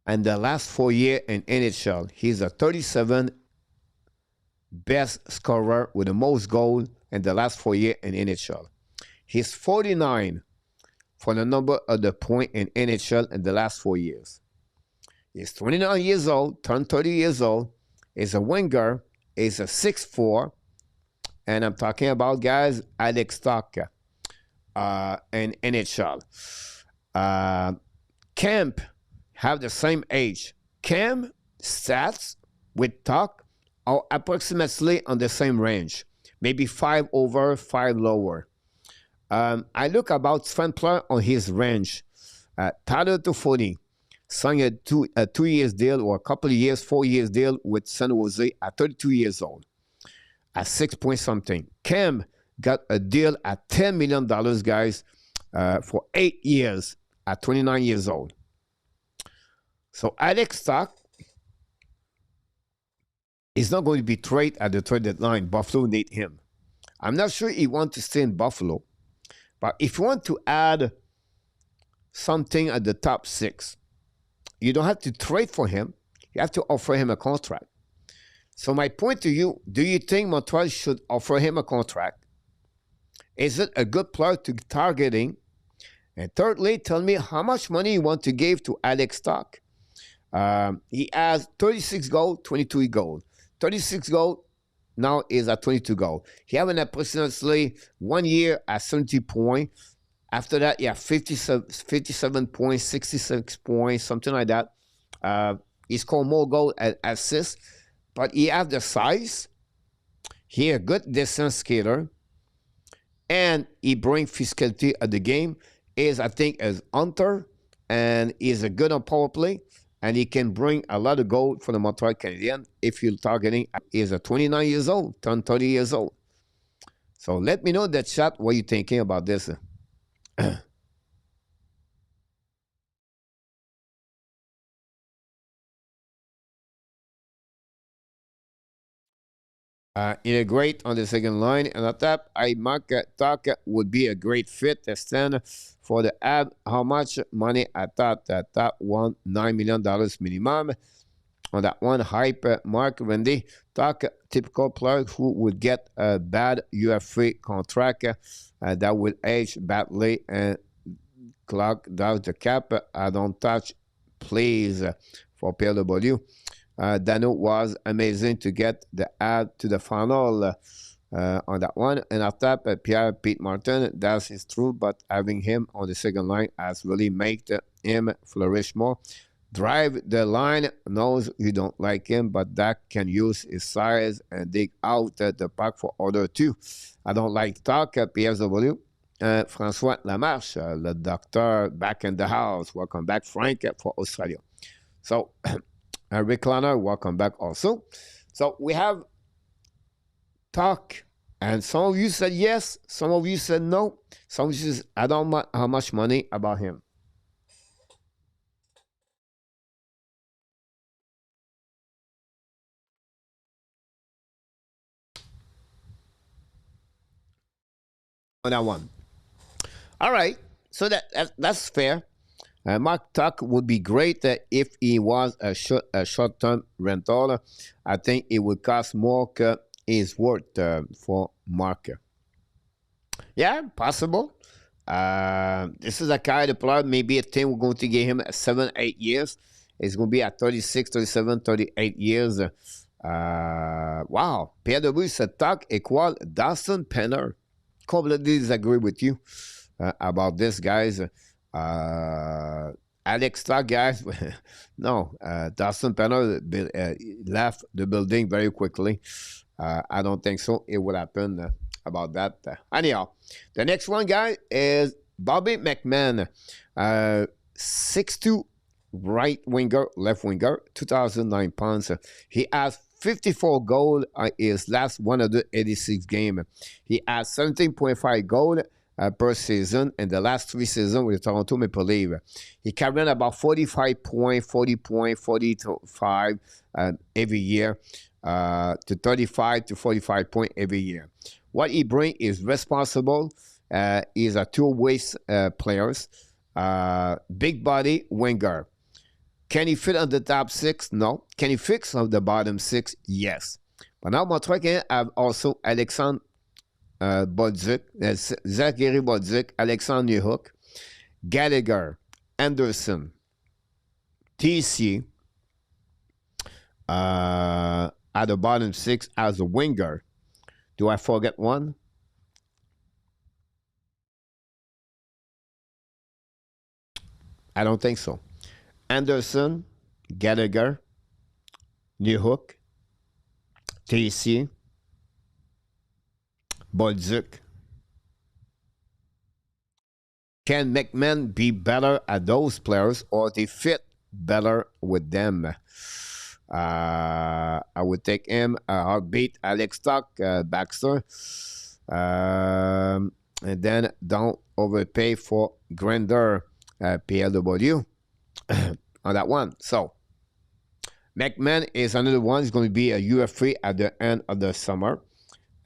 And the last 4 years in NHL, he's a 37 best scorer with the most goals in the last 4 years in NHL. He's 49 for the number of the point in NHL in the last 4 years. He's 29 years old, turned 30 years old. He's a winger. He's a 6'4". And I'm talking about guys, Alex Stock in NHL. Kemp have the same age. Kemp stats with Tuck are approximately on the same range. Maybe 5 over, 5 lower. I look about Sventler on his range. Tyler Toffoli signed a 2 years deal or a couple of years, 4 years deal with San Jose at 32 years old. At 6 point something. Cam got a deal at $10 million, guys, for 8 years at 29 years old. So Alex Stock is not going to be traded at the trade deadline. Buffalo need him. I'm not sure he wants to stay in Buffalo. But if you want to add something at the top 6, you don't have to trade for him. You have to offer him a contract. So my point to you, do you think Montreal should offer him a contract? Is it a good player to targeting? And thirdly, tell me how much money you want to give to Alex Stock. He has 36 goals, 22 goals. 36 goals, now is at 22 goals. He has an approximately 1 year at 70 points. After that, yeah, 57 points, 66 points, something like that. He scored more goals and assists, but he has the size. He a good distance skater, and he brings physicality at the game. Is I think as hunter, and he's a good on power play, and he can bring a lot of goal for the Montreal Canadiens if you're targeting. He's a 29 years old, turned 30 years old. So let me know in the chat what you're thinking about this. In a great on the second line, and at that, I mark Tuck would be a great fit. Stand for the ad. How much money I thought that one $9 million minimum on that one hype. Mark Wendy Tuck, typical player who would get a bad UFA contract that would age badly and clock down the cap. I don't touch, please, for PLW. Dano was amazing to get the ad to the final on that one. And after Pierre Pete Martin, that is true, but having him on the second line has really made him flourish more. Drive the line, knows you don't like him, but that can use his size and dig out the puck for other two. I don't like talk, PSW. François Lamarche, the doctor back in the house. Welcome back, Frank, for Australia. So, Rick Lanner, welcome back also. So we have talk, and some of you said yes, some of you said no. Some of you said, I don't know how much money about him. On that one. All right, so that's fair. Mark Tuck would be great if he was a short-term rental. I think it would cost more than his worth for Mark. Yeah, possible. This is a kind of player, maybe a team we're going to give him 7, 8 years. It's going to be at 36, 37, 38 years. Wow. PW said Tuck equal Dustin Penner. Completely disagree with you about this, guys. Alex Tuck, guys, no. Dustin Penner left the building very quickly. I don't think so. It would happen about that. Anyhow, the next one, guy, is Bobby McMahon, 6'2", right winger, left winger, 2009 pounds. He has 54 goals in his last 186 games. He has 17.5 goals per season in the last 3 seasons with the Toronto Maple Leafs. He carried about 45 points, 40 points, 45 every year, to 35 to 45 points every year. What he brings is responsible. He's a two-way player, big body winger. Can he fit on the top 6? No. Can he fix on the bottom 6? Yes. But now Montreal can have also Alexandre Bodzik, Zachary Bodzik, Alexandre Newhook, Gallagher, Anderson, TC, At the bottom six as a winger. Do I forget one? I don't think so. Anderson, Gallagher, Newhook, TC, Bolduc. Can McMahon be better at those players or they fit better with them? I would take him. Heartbeat, Alex Tuck, Baxter. And then don't overpay for Grinder, PLW on that one. So, McMahon is another one. He's going to be a UF3 at the end of the summer.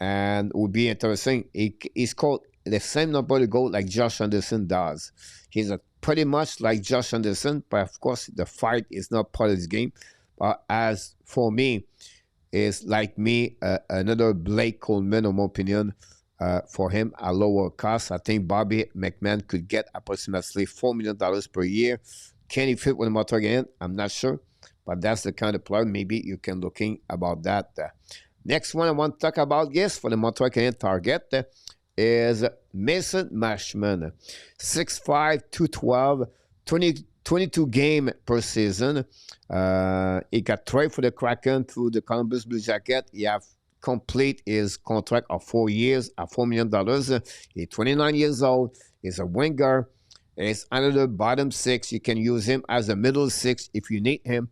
And it would be interesting. He's called the same number of goals like Josh Anderson does. He's pretty much like Josh Anderson, but of course, the fight is not part of his game. But as for me, is like me, another Blake Coleman, in my opinion, for him at lower cost. I think Bobby McMahon could get approximately $4 million per year. Can he fit with the Montreal again? I'm not sure, but that's the kind of player maybe you can looking about that. Next one I want to talk about, yes, for the Montreal Canadiens target is Mason Marchman. 6'5", 212, 22 game per season. He got traded for the Kraken through the Columbus Blue Jacket. He have complete his contract of 4 years at $4 million. He's 29 years old. He's a winger. He's under the bottom six. You can use him as a middle six if you need him.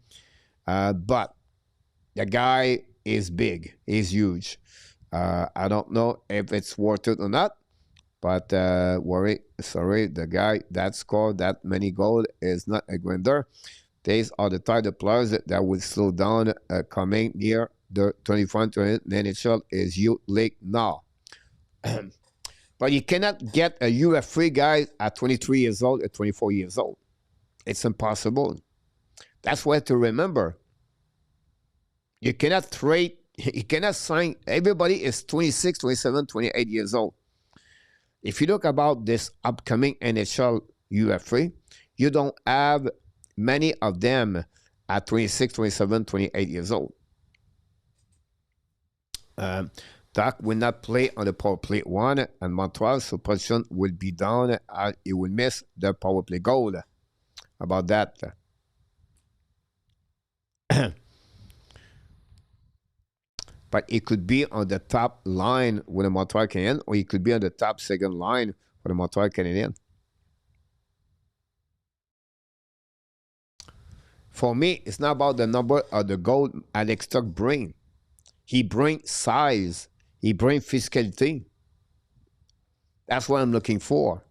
But the guy is big. He's huge. I don't know if it's worth it or not. But sorry, the guy that scored that many goals is not a grinder. These are the type of players that will slow down coming near the 24-28 NHL is youth league now. But you cannot get a UF3 guy at 23 years old, at 24 years old. It's impossible. That's what to remember. You cannot trade, you cannot sign, everybody is 26, 27, 28 years old. If you look about this upcoming NHL UF3, you don't have many of them at 26, 27, 28 years old. Doc will not play on the power play one, and Montreal, so position will be down. He will miss the power play goal. About that. But it could be on the top line with the Montreal Canadiens, or it could be on the top second line for the Montreal Canadiens. For me, it's not about the number of the goal Alex Tuck brings. He brings size. He brings physicality. That's what I'm looking for.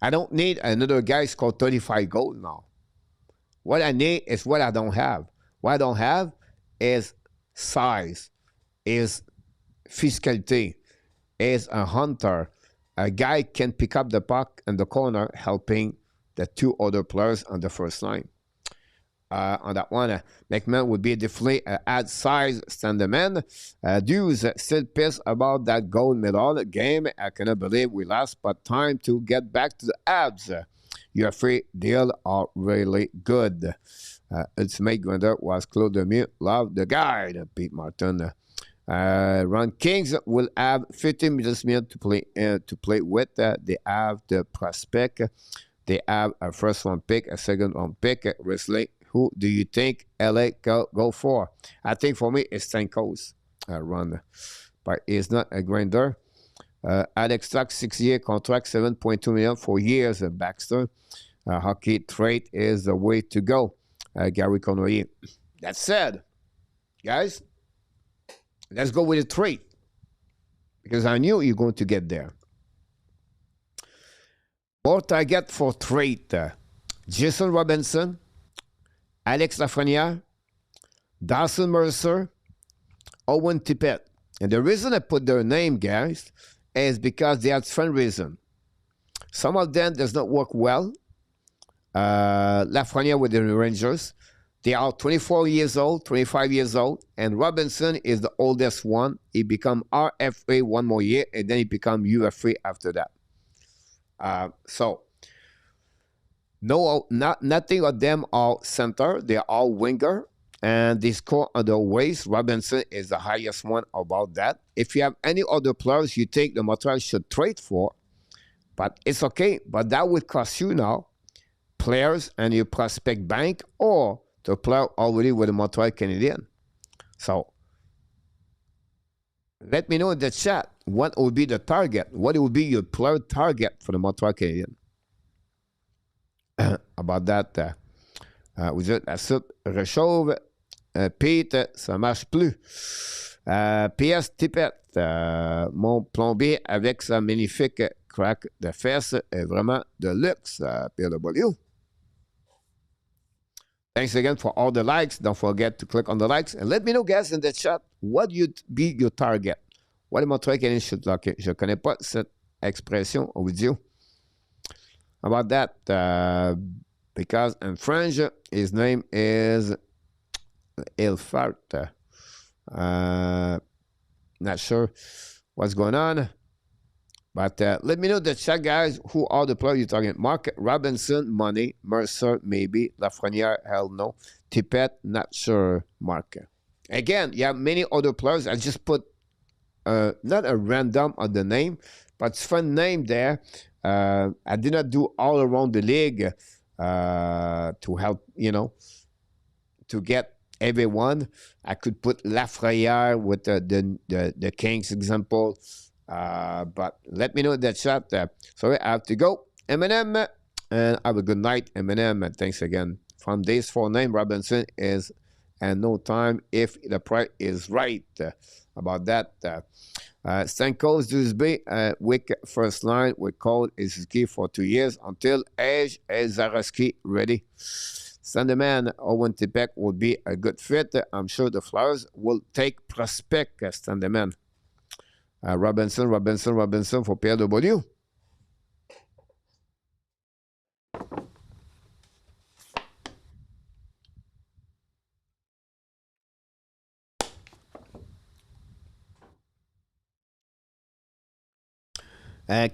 I don't need another guy score 35 goals now. What I need is what I don't have. What I don't have is size, is physicality, is a hunter. A guy can pick up the puck in the corner, helping the two other players on the first line. On that one, McMahon would be definitely add size, stand the man. Hughes still pissed about that gold medal game. I cannot believe we lost, but time to get back to the Habs. Your free deal are really good. Ultimate Grinder was Claude Lemieux. Love the guy, Pete Martin. Ron Kings will have 15 minutes to play with. They have the prospect. They have a first round pick, a second round pick. Wrestling. Who do you think LA go for? I think for me it's Stamkos. Ron, but he's not a grinder. Alex Tuck, 6-year contract, $7.2 million for years. Baxter, hockey trade is the way to go. Gary Conroy. That said, guys, let's go with the trade because I knew you're going to get there. What I get for trade: Jason Robinson, Alex Lafreniere, Dawson Mercer, Owen Tippett. And the reason I put their name, guys, is because they have different reasons. Some of them does not work well. Lafreniere with the Rangers. They are 24 years old, 25 years old, and Robinson is the oldest one. He become RFA one more year, and then he become UFA after that. Nothing of them are center. They are all winger. and they score other ways. Robinson is the highest one about that. If you have any other players you think the Montreal should trade for, but it's okay. But that would cost you now players and your prospect bank or the player already with the Montreal Canadiens. So let me know in the chat what would be the target. What would be your player target for the Montreal Canadiens? About that, vous êtes la soupe réchauffe. Pete, ça marche plus. PS Tippett, mon plombier avec sa magnifique crack de fesses est vraiment de luxe, PW. Thanks again for all the likes. Don't forget to click on the likes. And let me know, guys, in the chat, what would be your target? What Montreal Canadiens should lock? Je ne connais pas cette expression audio. About that, because in French, his name is Ilfart. Not sure what's going on. But let me know in the chat, guys, who are the players you're talking. Mark Robinson, money. Mercer, maybe. Lafreniere, hell no. Tippett, not sure. Mark. Again, you have many other players. I just put not a random on the name, but it's fun name there. I did not do all around the league to help, to get everyone. I could put Lafreniere with the Kings example. But let me know in the chat. Sorry, I have to go. Eminem, and have a good night, Eminem. And thanks again. From this full name, Robinson is, and no time if the price is right. About that. Stanko's Dusby, Wick first line with Cole is key for 2 years until Age is Zaraski ready. Sandeman, Owen Tippett will be a good fit. I'm sure the Flyers will take prospect Sandeman. Robinson for PW.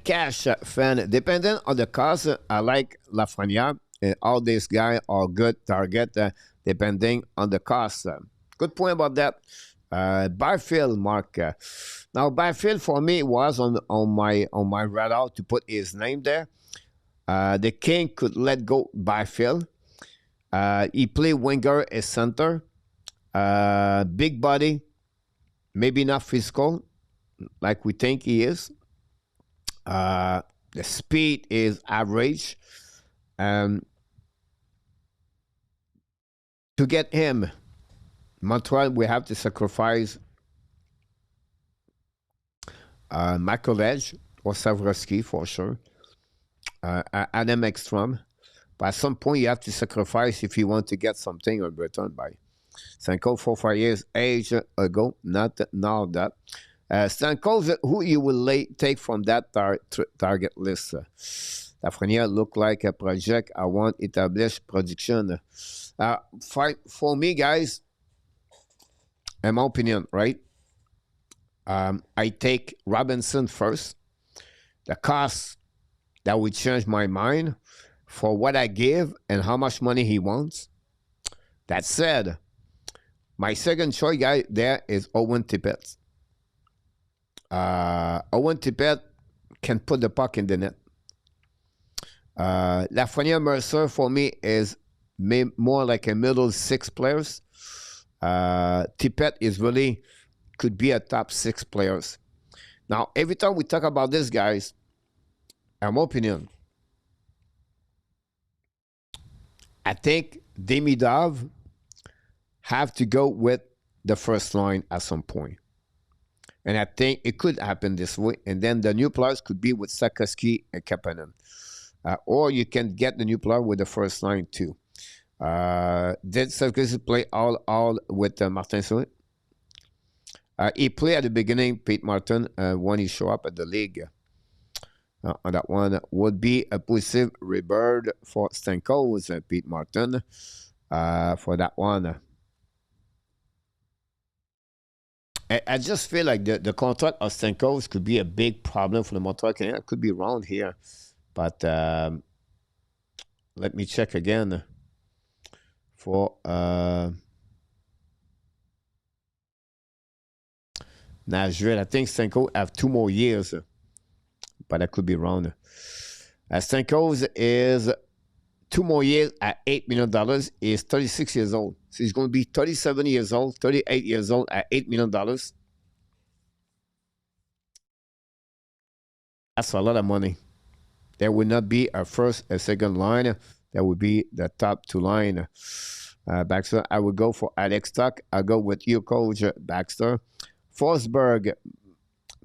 Cash fan, depending on the cost, I like Lafreniere. All these guys are good target, depending on the cost. Good point about that. Byfield, Mark. Now Byfield for me was on my radar to put his name there. The King could let go Byfield. He play winger as center. Big body, maybe not physical like we think he is. The speed is average. To get him, Montreal, we have to sacrifice Michael Edge or Savrovsky for sure. Adam Ekstrom. But at some point, you have to sacrifice if you want to get something in return by. Stanko, 4-5 years age ago, not now that. Stanko, who you will take from that target list? Lafreniere look like a project I want established production. For me, guys, in my opinion, right? I take Robinson first. The cost that would change my mind for what I give and how much money he wants. That said, my second choice guy there is Owen Tippett. Owen Tippett can put the puck in the net. Lafreniere Mercer for me is more like a middle six players. Tippett is really could be a top 6 players. Now, every time we talk about this, guys, in my opinion, I think Demidov have to go with the first line at some point. And I think it could happen this way. And then the new players could be with Sakaski and Kapanen. Or you can get the new player with the first line too. Did Sakaski play all with Martin Saint? He played at the beginning, Pete Martin, when he showed up at the league. On that one would be a positive rebirth for Stamkos and Pete Martin for that one. I just feel like the contract of Stamkos could be a big problem for the Montreal Canadiens. It could be around here, but let me check again for Nashville. I think Stamkos have 2 more years, but I could be wrong. Stamkos is 2 more years at $8 million. He's 36 years old. So he's going to be 37 years old, 38 years old at $8 million. That's a lot of money. There will not be a first and second line. That would be the top two line. Baxter, I would go for Alex Tuck. I'll go with you, Coach Baxter. Forsberg,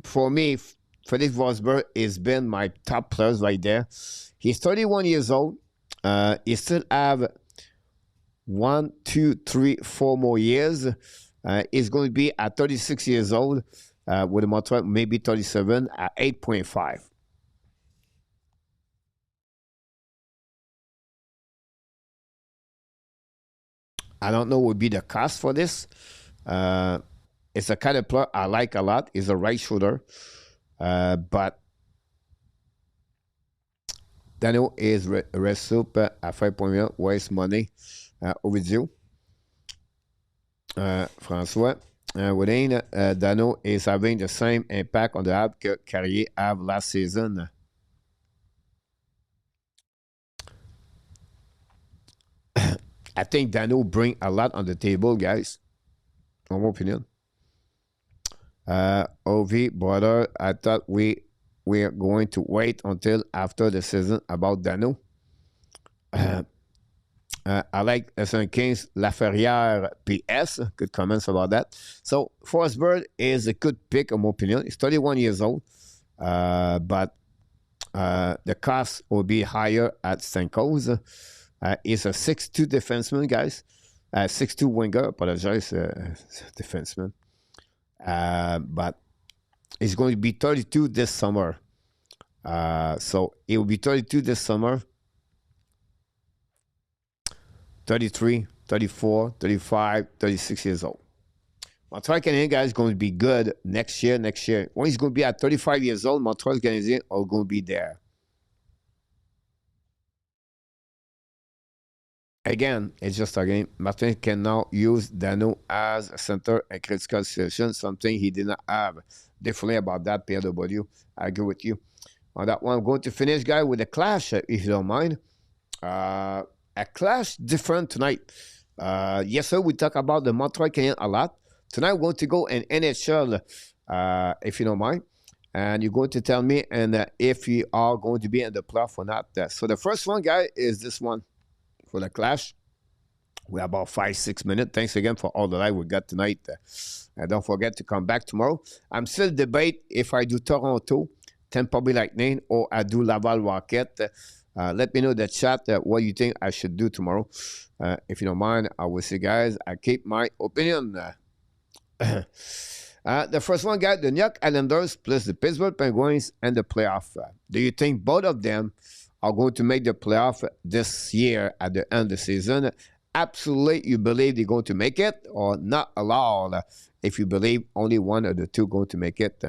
for me, Felix Forsberg has been my top players right there. He's 31 years old. He still have 1, 2, 3, 4 more years. He's going to be at 36 years old with a Montreal, maybe 37 at 8.5. I don't know what would be the cost for this. It's a kind of player I like a lot. He's a right shoulder. But Dano is red soup at 5.1. Waste money. With you. François. Within, Dano is having the same impact on the Habs que Carrier have last season. I think Dano bring a lot on the table, guys. In my opinion. Ovi, brother, I thought we are going to wait until after the season about Dano. I like St. Kings, Laferrière, PS. Good comments about that. So, Forsberg is a good pick, in my opinion. He's 31 years old, but the cost will be higher at Stamkos. He's a 6'2 defenseman, guys. 6'2 winger, apologize, defenseman. But he's going to be 32 this summer. So he will be 32 this summer. 33, 34, 35, 36 years old. Montreal Canadiens guy is going to be good next year. When he's going to be at 35 years old, Montreal Canadiens are going to be there. Again, it's just a game. Martin can now use Dano as a center and critical situation, something he did not have. Differently about that, PW. I agree with you. On that one, I'm going to finish, guys, with a clash, if you don't mind. A clash different tonight. Yes, sir, we talk about the Montreal Canadiens a lot. Tonight, we're going to go in NHL, if you don't mind. And you're going to tell me and if you are going to be in the playoff or not. So the first one, guys, is this one. For the clash, we have about 5-6 minutes. Thanks again for all the live we got tonight. And don't forget to come back tomorrow. I'm still debate if I do Toronto, Tampa Bay Lightning, or I do Laval Rocket. Let me know in the chat what you think I should do tomorrow. If you don't mind, I will see, guys. I keep my opinion. The first one, guys, the New York Islanders plus the Pittsburgh Penguins and the playoff. Do you think both of them are going to make the playoff this year at the end of the season? Absolutely, you believe they're going to make it, or not allowed if you believe only one of the two going to make it?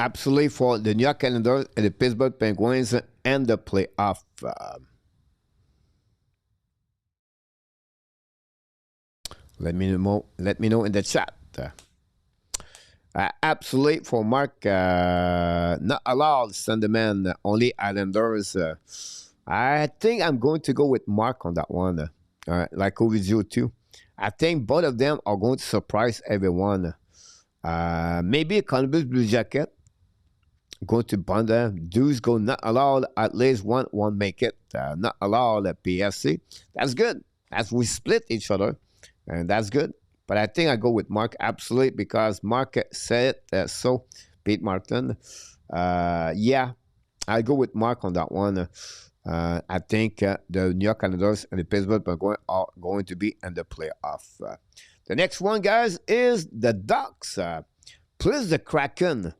Absolutely for the New York Islanders and the Pittsburgh Penguins and the playoff. Let me know in the chat. Absolutely for Mark. Not allowed Sandman, only Islanders. I think I'm going to go with Mark on that one. Like with you too. I think both of them are going to surprise everyone. Maybe Columbus Blue Jacket go to Banda. Dudes go not allowed. At least one won't make it. Not allowed at PSC. That's good. As we split each other, and that's good. But I think I go with Mark absolutely because Mark said it. So Pete Martin. Yeah, I go with Mark on that one. I think the New York Islanders and the Pittsburgh Penguins are going to be in the playoff. The next one, guys, is the Ducks. Plus the Kraken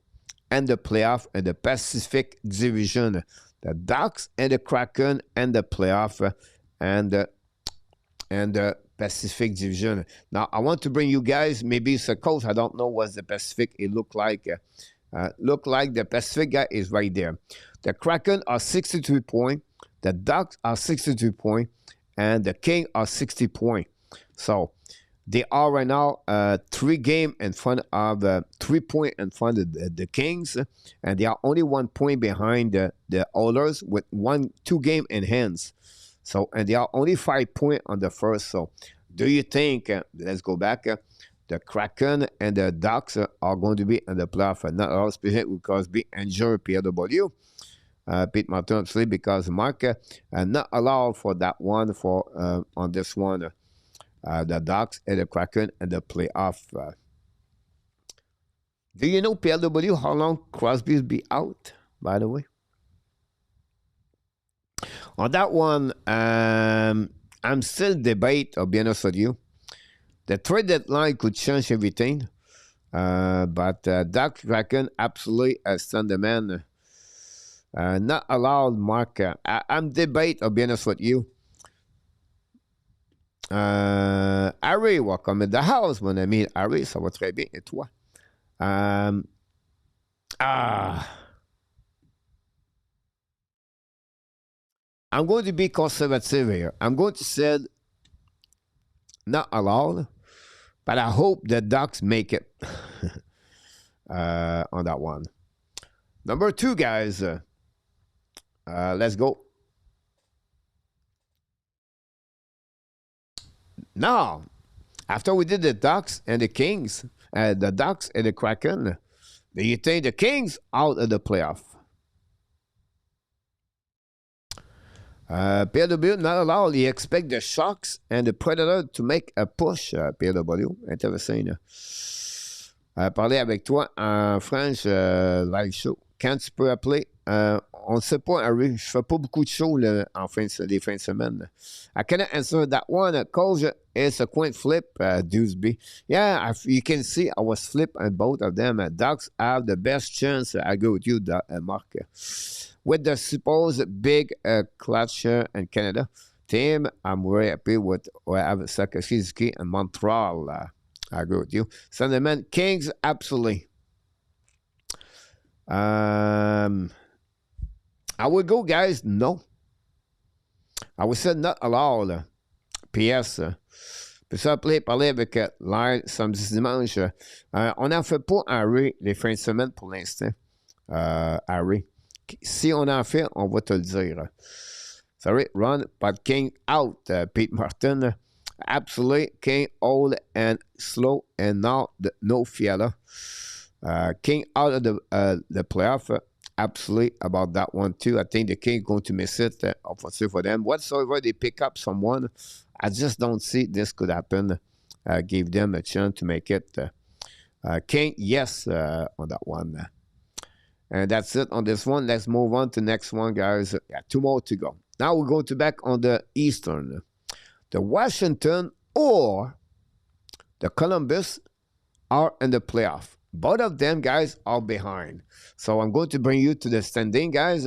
and the playoff in the Pacific Division. The Ducks and the Kraken and the playoff and the Pacific Division. Now, I want to bring you guys, maybe it's a coach, I don't know what the Pacific it look like. Look like the Pacific guy is right there. The Kraken are 62 points, the Ducks are 62 points, and the King are 60 points. So they are right now 3 games in front of 3 points in front of the Kings, and they are only 1 point behind the Oilers with 2 games in hands. So, and they are only 5 points on the first. So, do you think, let's go back, the Kraken and the Ducks are going to be in the playoff? Not all specific because be injured PW. Pete Martin, obviously, because Mark not allowed for that one for on this one. The Ducks and the Kraken and the playoff. Do you know PLW how long Crosby's be out? By the way. On that one, I'm still debate, I'll be honest with you. The trade deadline could change everything. But Duck Kraken absolutely stand the man. Not allowed, Mark. I'm debate, I'll be honest with you. Harry, welcome in the house, mon ami. Harry, ça va très bien. Et toi? I'm going to be conservative here. I'm going to say not allowed, but I hope the Ducks make it on that one. Number 2, guys. Let's go. Now, after we did the Ducks and the Kings, the Ducks and the Kraken, do you think the Kings out of the playoff? PW not allowed. He expect the Sharks and the Predator to make a push. PW, intéressant. Parler avec toi en French live show. Quand tu peux appeler, on ne sait pas, Harry. Je fais pas beaucoup de shows les fins de semaine. I cannot answer that one. Cause it's a coin flip, Dewsby. Yeah, you can see I was flip on both of them. Ducks have the best chance. I go with you, Mark. With the supposed big clutch in Canada team, I'm very happy with what I have Sakashizki and Montreal. I agree with you. Sentiment Kings, absolutely. I would go, guys. No. I would say not allowed. PS. Puis ça, parler avec Live samedi dimanche. On n'en fait pas, Harry, les fins de semaine pour l'instant. Harry. Si on en fait, on va te le dire. Sorry, run, but King out. Pete Martin. Absolutely. King old and slow and now no Fiala. King out of the playoff. Absolutely about that one too. I think the King going to miss it. Obviously for them. Whatsoever they pick up someone, I just don't see this could happen. Give them a chance to make it. King, yes, on that one. And that's it on this one. Let's move on to the next one, guys. Yeah, 2 more to go. Now we go to back on the Eastern. The Washington or the Columbus are in the playoff. Both of them, guys, are behind. So I'm going to bring you to the standing, guys.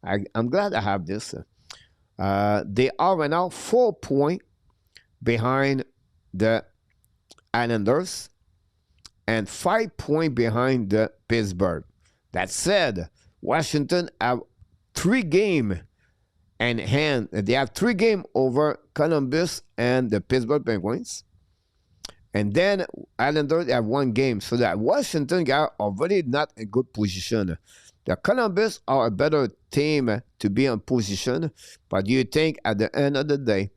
I'm glad I have this. They are right now 4 points behind the Islanders and 5 points behind the Pittsburgh. That said, Washington have 3 games in hand. They have 3 games over Columbus and the Pittsburgh Penguins. And then Islanders have 1 game. So that Washington are already not in good position. The Columbus are a better team to be in position. But do you think at the end of the day,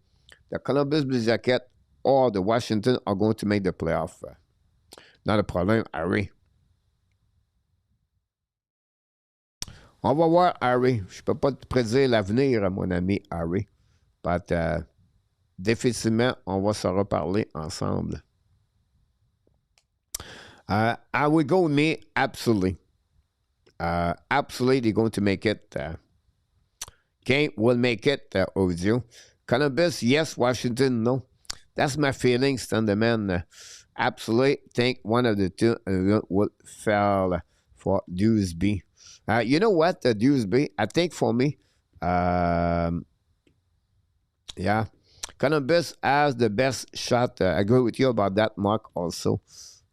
the Columbus Blue Jackets or the Washington are going to make the playoff? Not a problem, Harry. On va voir, Harry. Je ne peux pas te prédire l'avenir, mon ami Harry. But définitivement, on va se reparler ensemble. I would go with me, absolutely. Absolutely, they're going to make it. Kane will make it over you. Columbus, yes. Washington, no. That's my feeling, stand the man. Absolutely think one of the two will fall for Dewsby. You know what, Dewsby? I think for me, Yeah. Columbus has the best shot. I agree with you about that, Mark, also,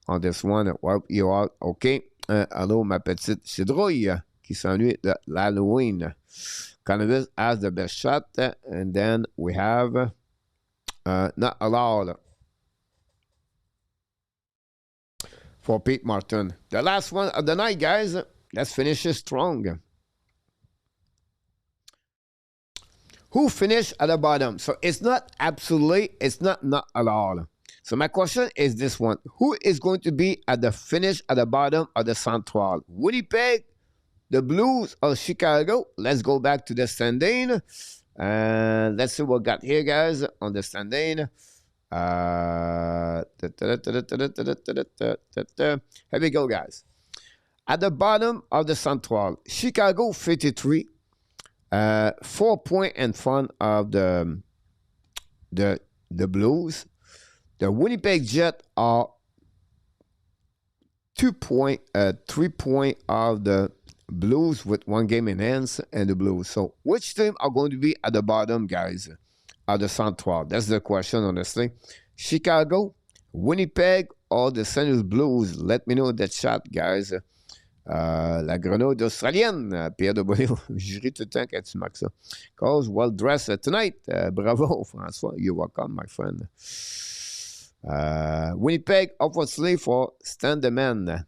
on this one. Well, you are okay. Allô, ma petite citrouille qui s'ennuie de l'Halloween. Columbus has the best shot. And then we have not allowed for Pete Martin. The last one of the night, guys. Let's finish it strong. Who finished at the bottom? So it's not absolutely, it's not allowed. So my question is this one. Who is going to be at the finish at the bottom of the Central? Winnipeg, the Blues, or Chicago? Let's go back to the standing. And let's see what we got here, guys, on the standing. Here we go, guys. At the bottom of the Central, Chicago 53. 4 points in front of the Blues. The Winnipeg Jets are 3 points of the Blues with 1 game in hands and the Blues. So which team are going to be at the bottom, guys, of the Central? That's the question, honestly. Chicago, Winnipeg, or the St. Louis Blues? Let me know in the chat, guys. La grenouille australienne, Pierre de Bonneau. Je ris tout le temps quand tu marques ça. Cause well dressed tonight. Bravo, François. You're welcome, my friend. Winnipeg, obviously, for Stand the Man.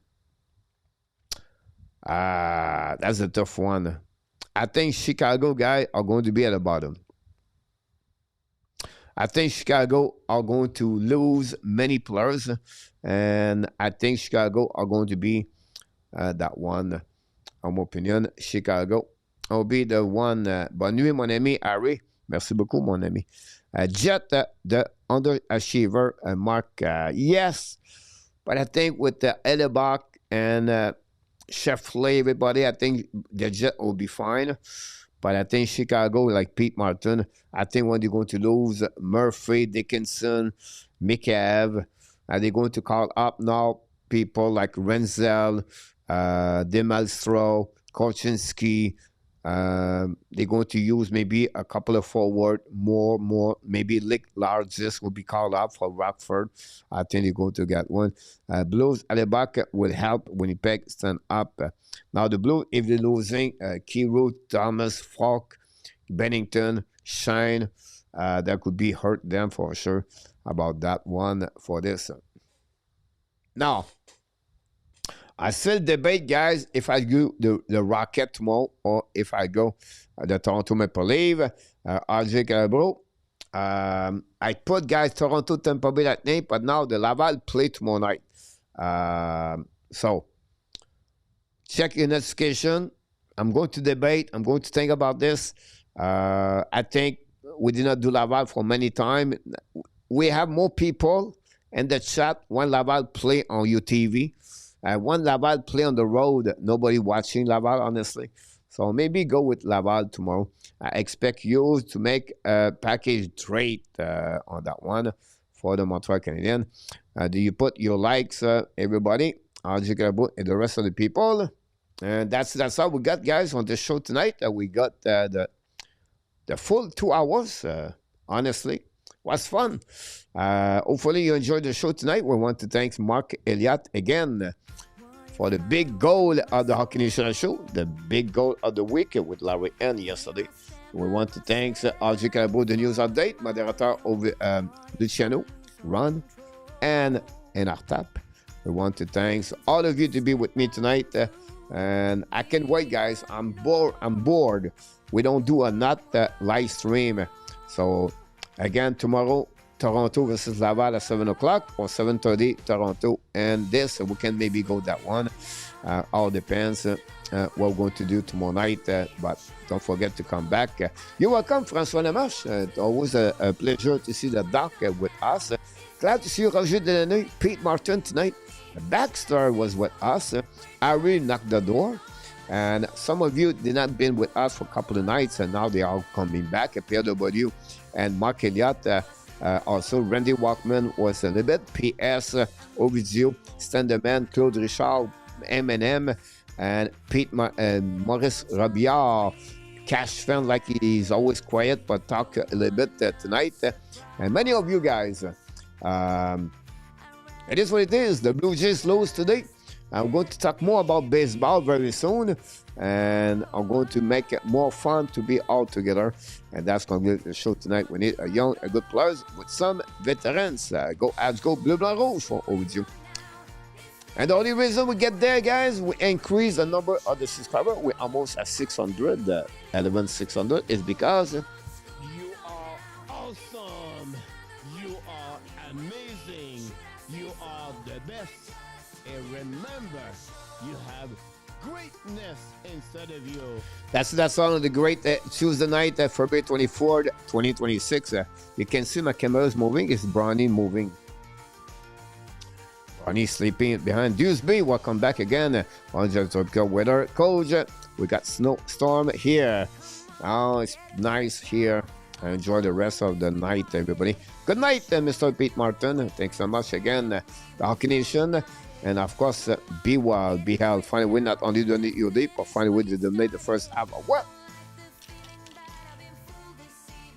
That's a tough one. I think Chicago guys are going to be at the bottom. I think Chicago are going to lose many players. And I think Chicago are going to be that one, en mon opinion, Chicago will be the one. Bonne nuit, mon ami Harry. Merci beaucoup, mon ami. Jet, the underachiever, Mark. Yes, but I think with the Ellerbach and Sheffley, everybody, I think the Jet will be fine. But I think Chicago, like Pete Martin, I think when they're going to lose Murphy, Dickinson, McCabe, they're going to call up now people like Renzel, Demalstro, Korchinski. They're going to use maybe a couple of forward, more. Maybe Lick Largest will be called up for Rockford. I think they're going to get one. Blues at the back will help Winnipeg stand up. Now the Blues, if they're losing, Keyroot, Thomas, Falk, Bennington, Shine, that could be hurt them for sure about that one for this. Now, I still debate, guys, if I go the Rocket tomorrow or if I go the Toronto Maple Leafs, RJ Calabro. I put, guys, Toronto, Tampa Bay that night, but now the Laval play tomorrow night. So, check your notification. I'm going to debate. I'm going to think about this. I think we did not do Laval for many time. We have more people in the chat when Laval play on UTV. One Laval play on the road, nobody watching Laval, honestly. So maybe go with Laval tomorrow. I expect you to make a package trade on that one for the Montreal Canadiens. Do you put your likes, everybody? And the rest of the people. And that's all we got, guys, on the show tonight. We got the full 2 hours, honestly. Was fun. Hopefully you enjoyed the show tonight. We want to thank Mark Elliott again for the big goal of the Hockey Nation show, the big goal of the week with Larry N yesterday. We want to thank RJ Calabro, the news update, moderator over Luciano, Ron, and Artap. We want to thank all of you to be with me tonight. And I can't wait, guys. I'm bored. We don't do a not live stream. So, again, tomorrow, Toronto versus Laval at 7 o'clock or 7:30 Toronto. And this, we can maybe go that one. All depends what we're going to do tomorrow night. But don't forget to come back. You're welcome, François Lamarche. Always a pleasure to see the doc with us. Glad to see you, Roger Delaney, Pete Martin tonight. Baxter was with us. Harry knocked the door. And some of you did not been with us for a couple of nights, and now they are coming back. Pierre W. and Mark Elliott. Also, Randy Walkman was a little bit. P.S. Ovidio, Standerman, Claude Richard, M&M, and Pete Maurice Robillard, Cash fan like he's always quiet, but talk a little bit tonight. And many of you guys, it is what it is. The Blue Jays lose today. I'm going to talk more about baseball very soon, and I'm going to make it more fun to be all together. And that's going to be the show tonight. We need a good players with some veterans. Go Habs, go Bleu Blanc Rouge for audio. And the only reason we get there, guys, we increase the number of the subscribers. We're almost at 600, 11,600, is because you are awesome. You are amazing. You are the best. And remember, you have greatness inside of you. That's on the great Tuesday night, February 24th, 2026. You can see my camera is moving. It's Brownie moving. Brownie sleeping behind Hughes. Welcome back again on the tropical weather. Coach, we got snowstorm here. Oh, it's nice here. Enjoy the rest of the night, everybody. Good night, Mr. Pete Martin. Thanks so much again, the Hockey Nation. And of course, be wild, be held. Finally, win not only donate your day, but finally, we did donate the first half of what?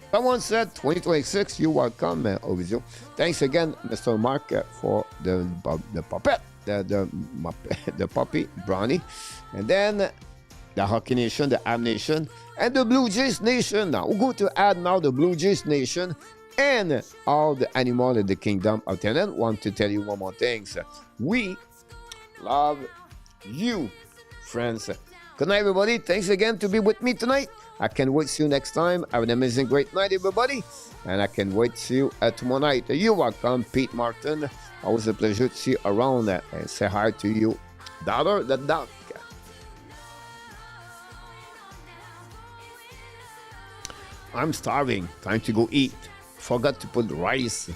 Someone said 2026, you're welcome, Ovidio. Thanks again, Mr. Mark, for the puppet, the puppy, Brownie. And then the Hockey Nation, the Habs Nation, and the Blue Jays Nation. Now, we're going to add now the Blue Jays Nation and all the animals in the kingdom of Canada. Want to tell you one more thing. We love you, friends. Good night, everybody. Thanks again to be with me tonight. I can't wait to see you next time. Have an amazing, great night, everybody. And I can't wait to see you tomorrow night. You're welcome, Pete Martin. Always a pleasure to see you around and say hi to you, daughter, the duck. I'm starving. Time to go eat. Forgot to put rice.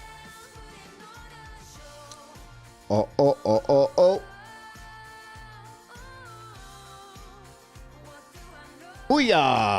Oh, oh, oh, oh, oh. Booyah!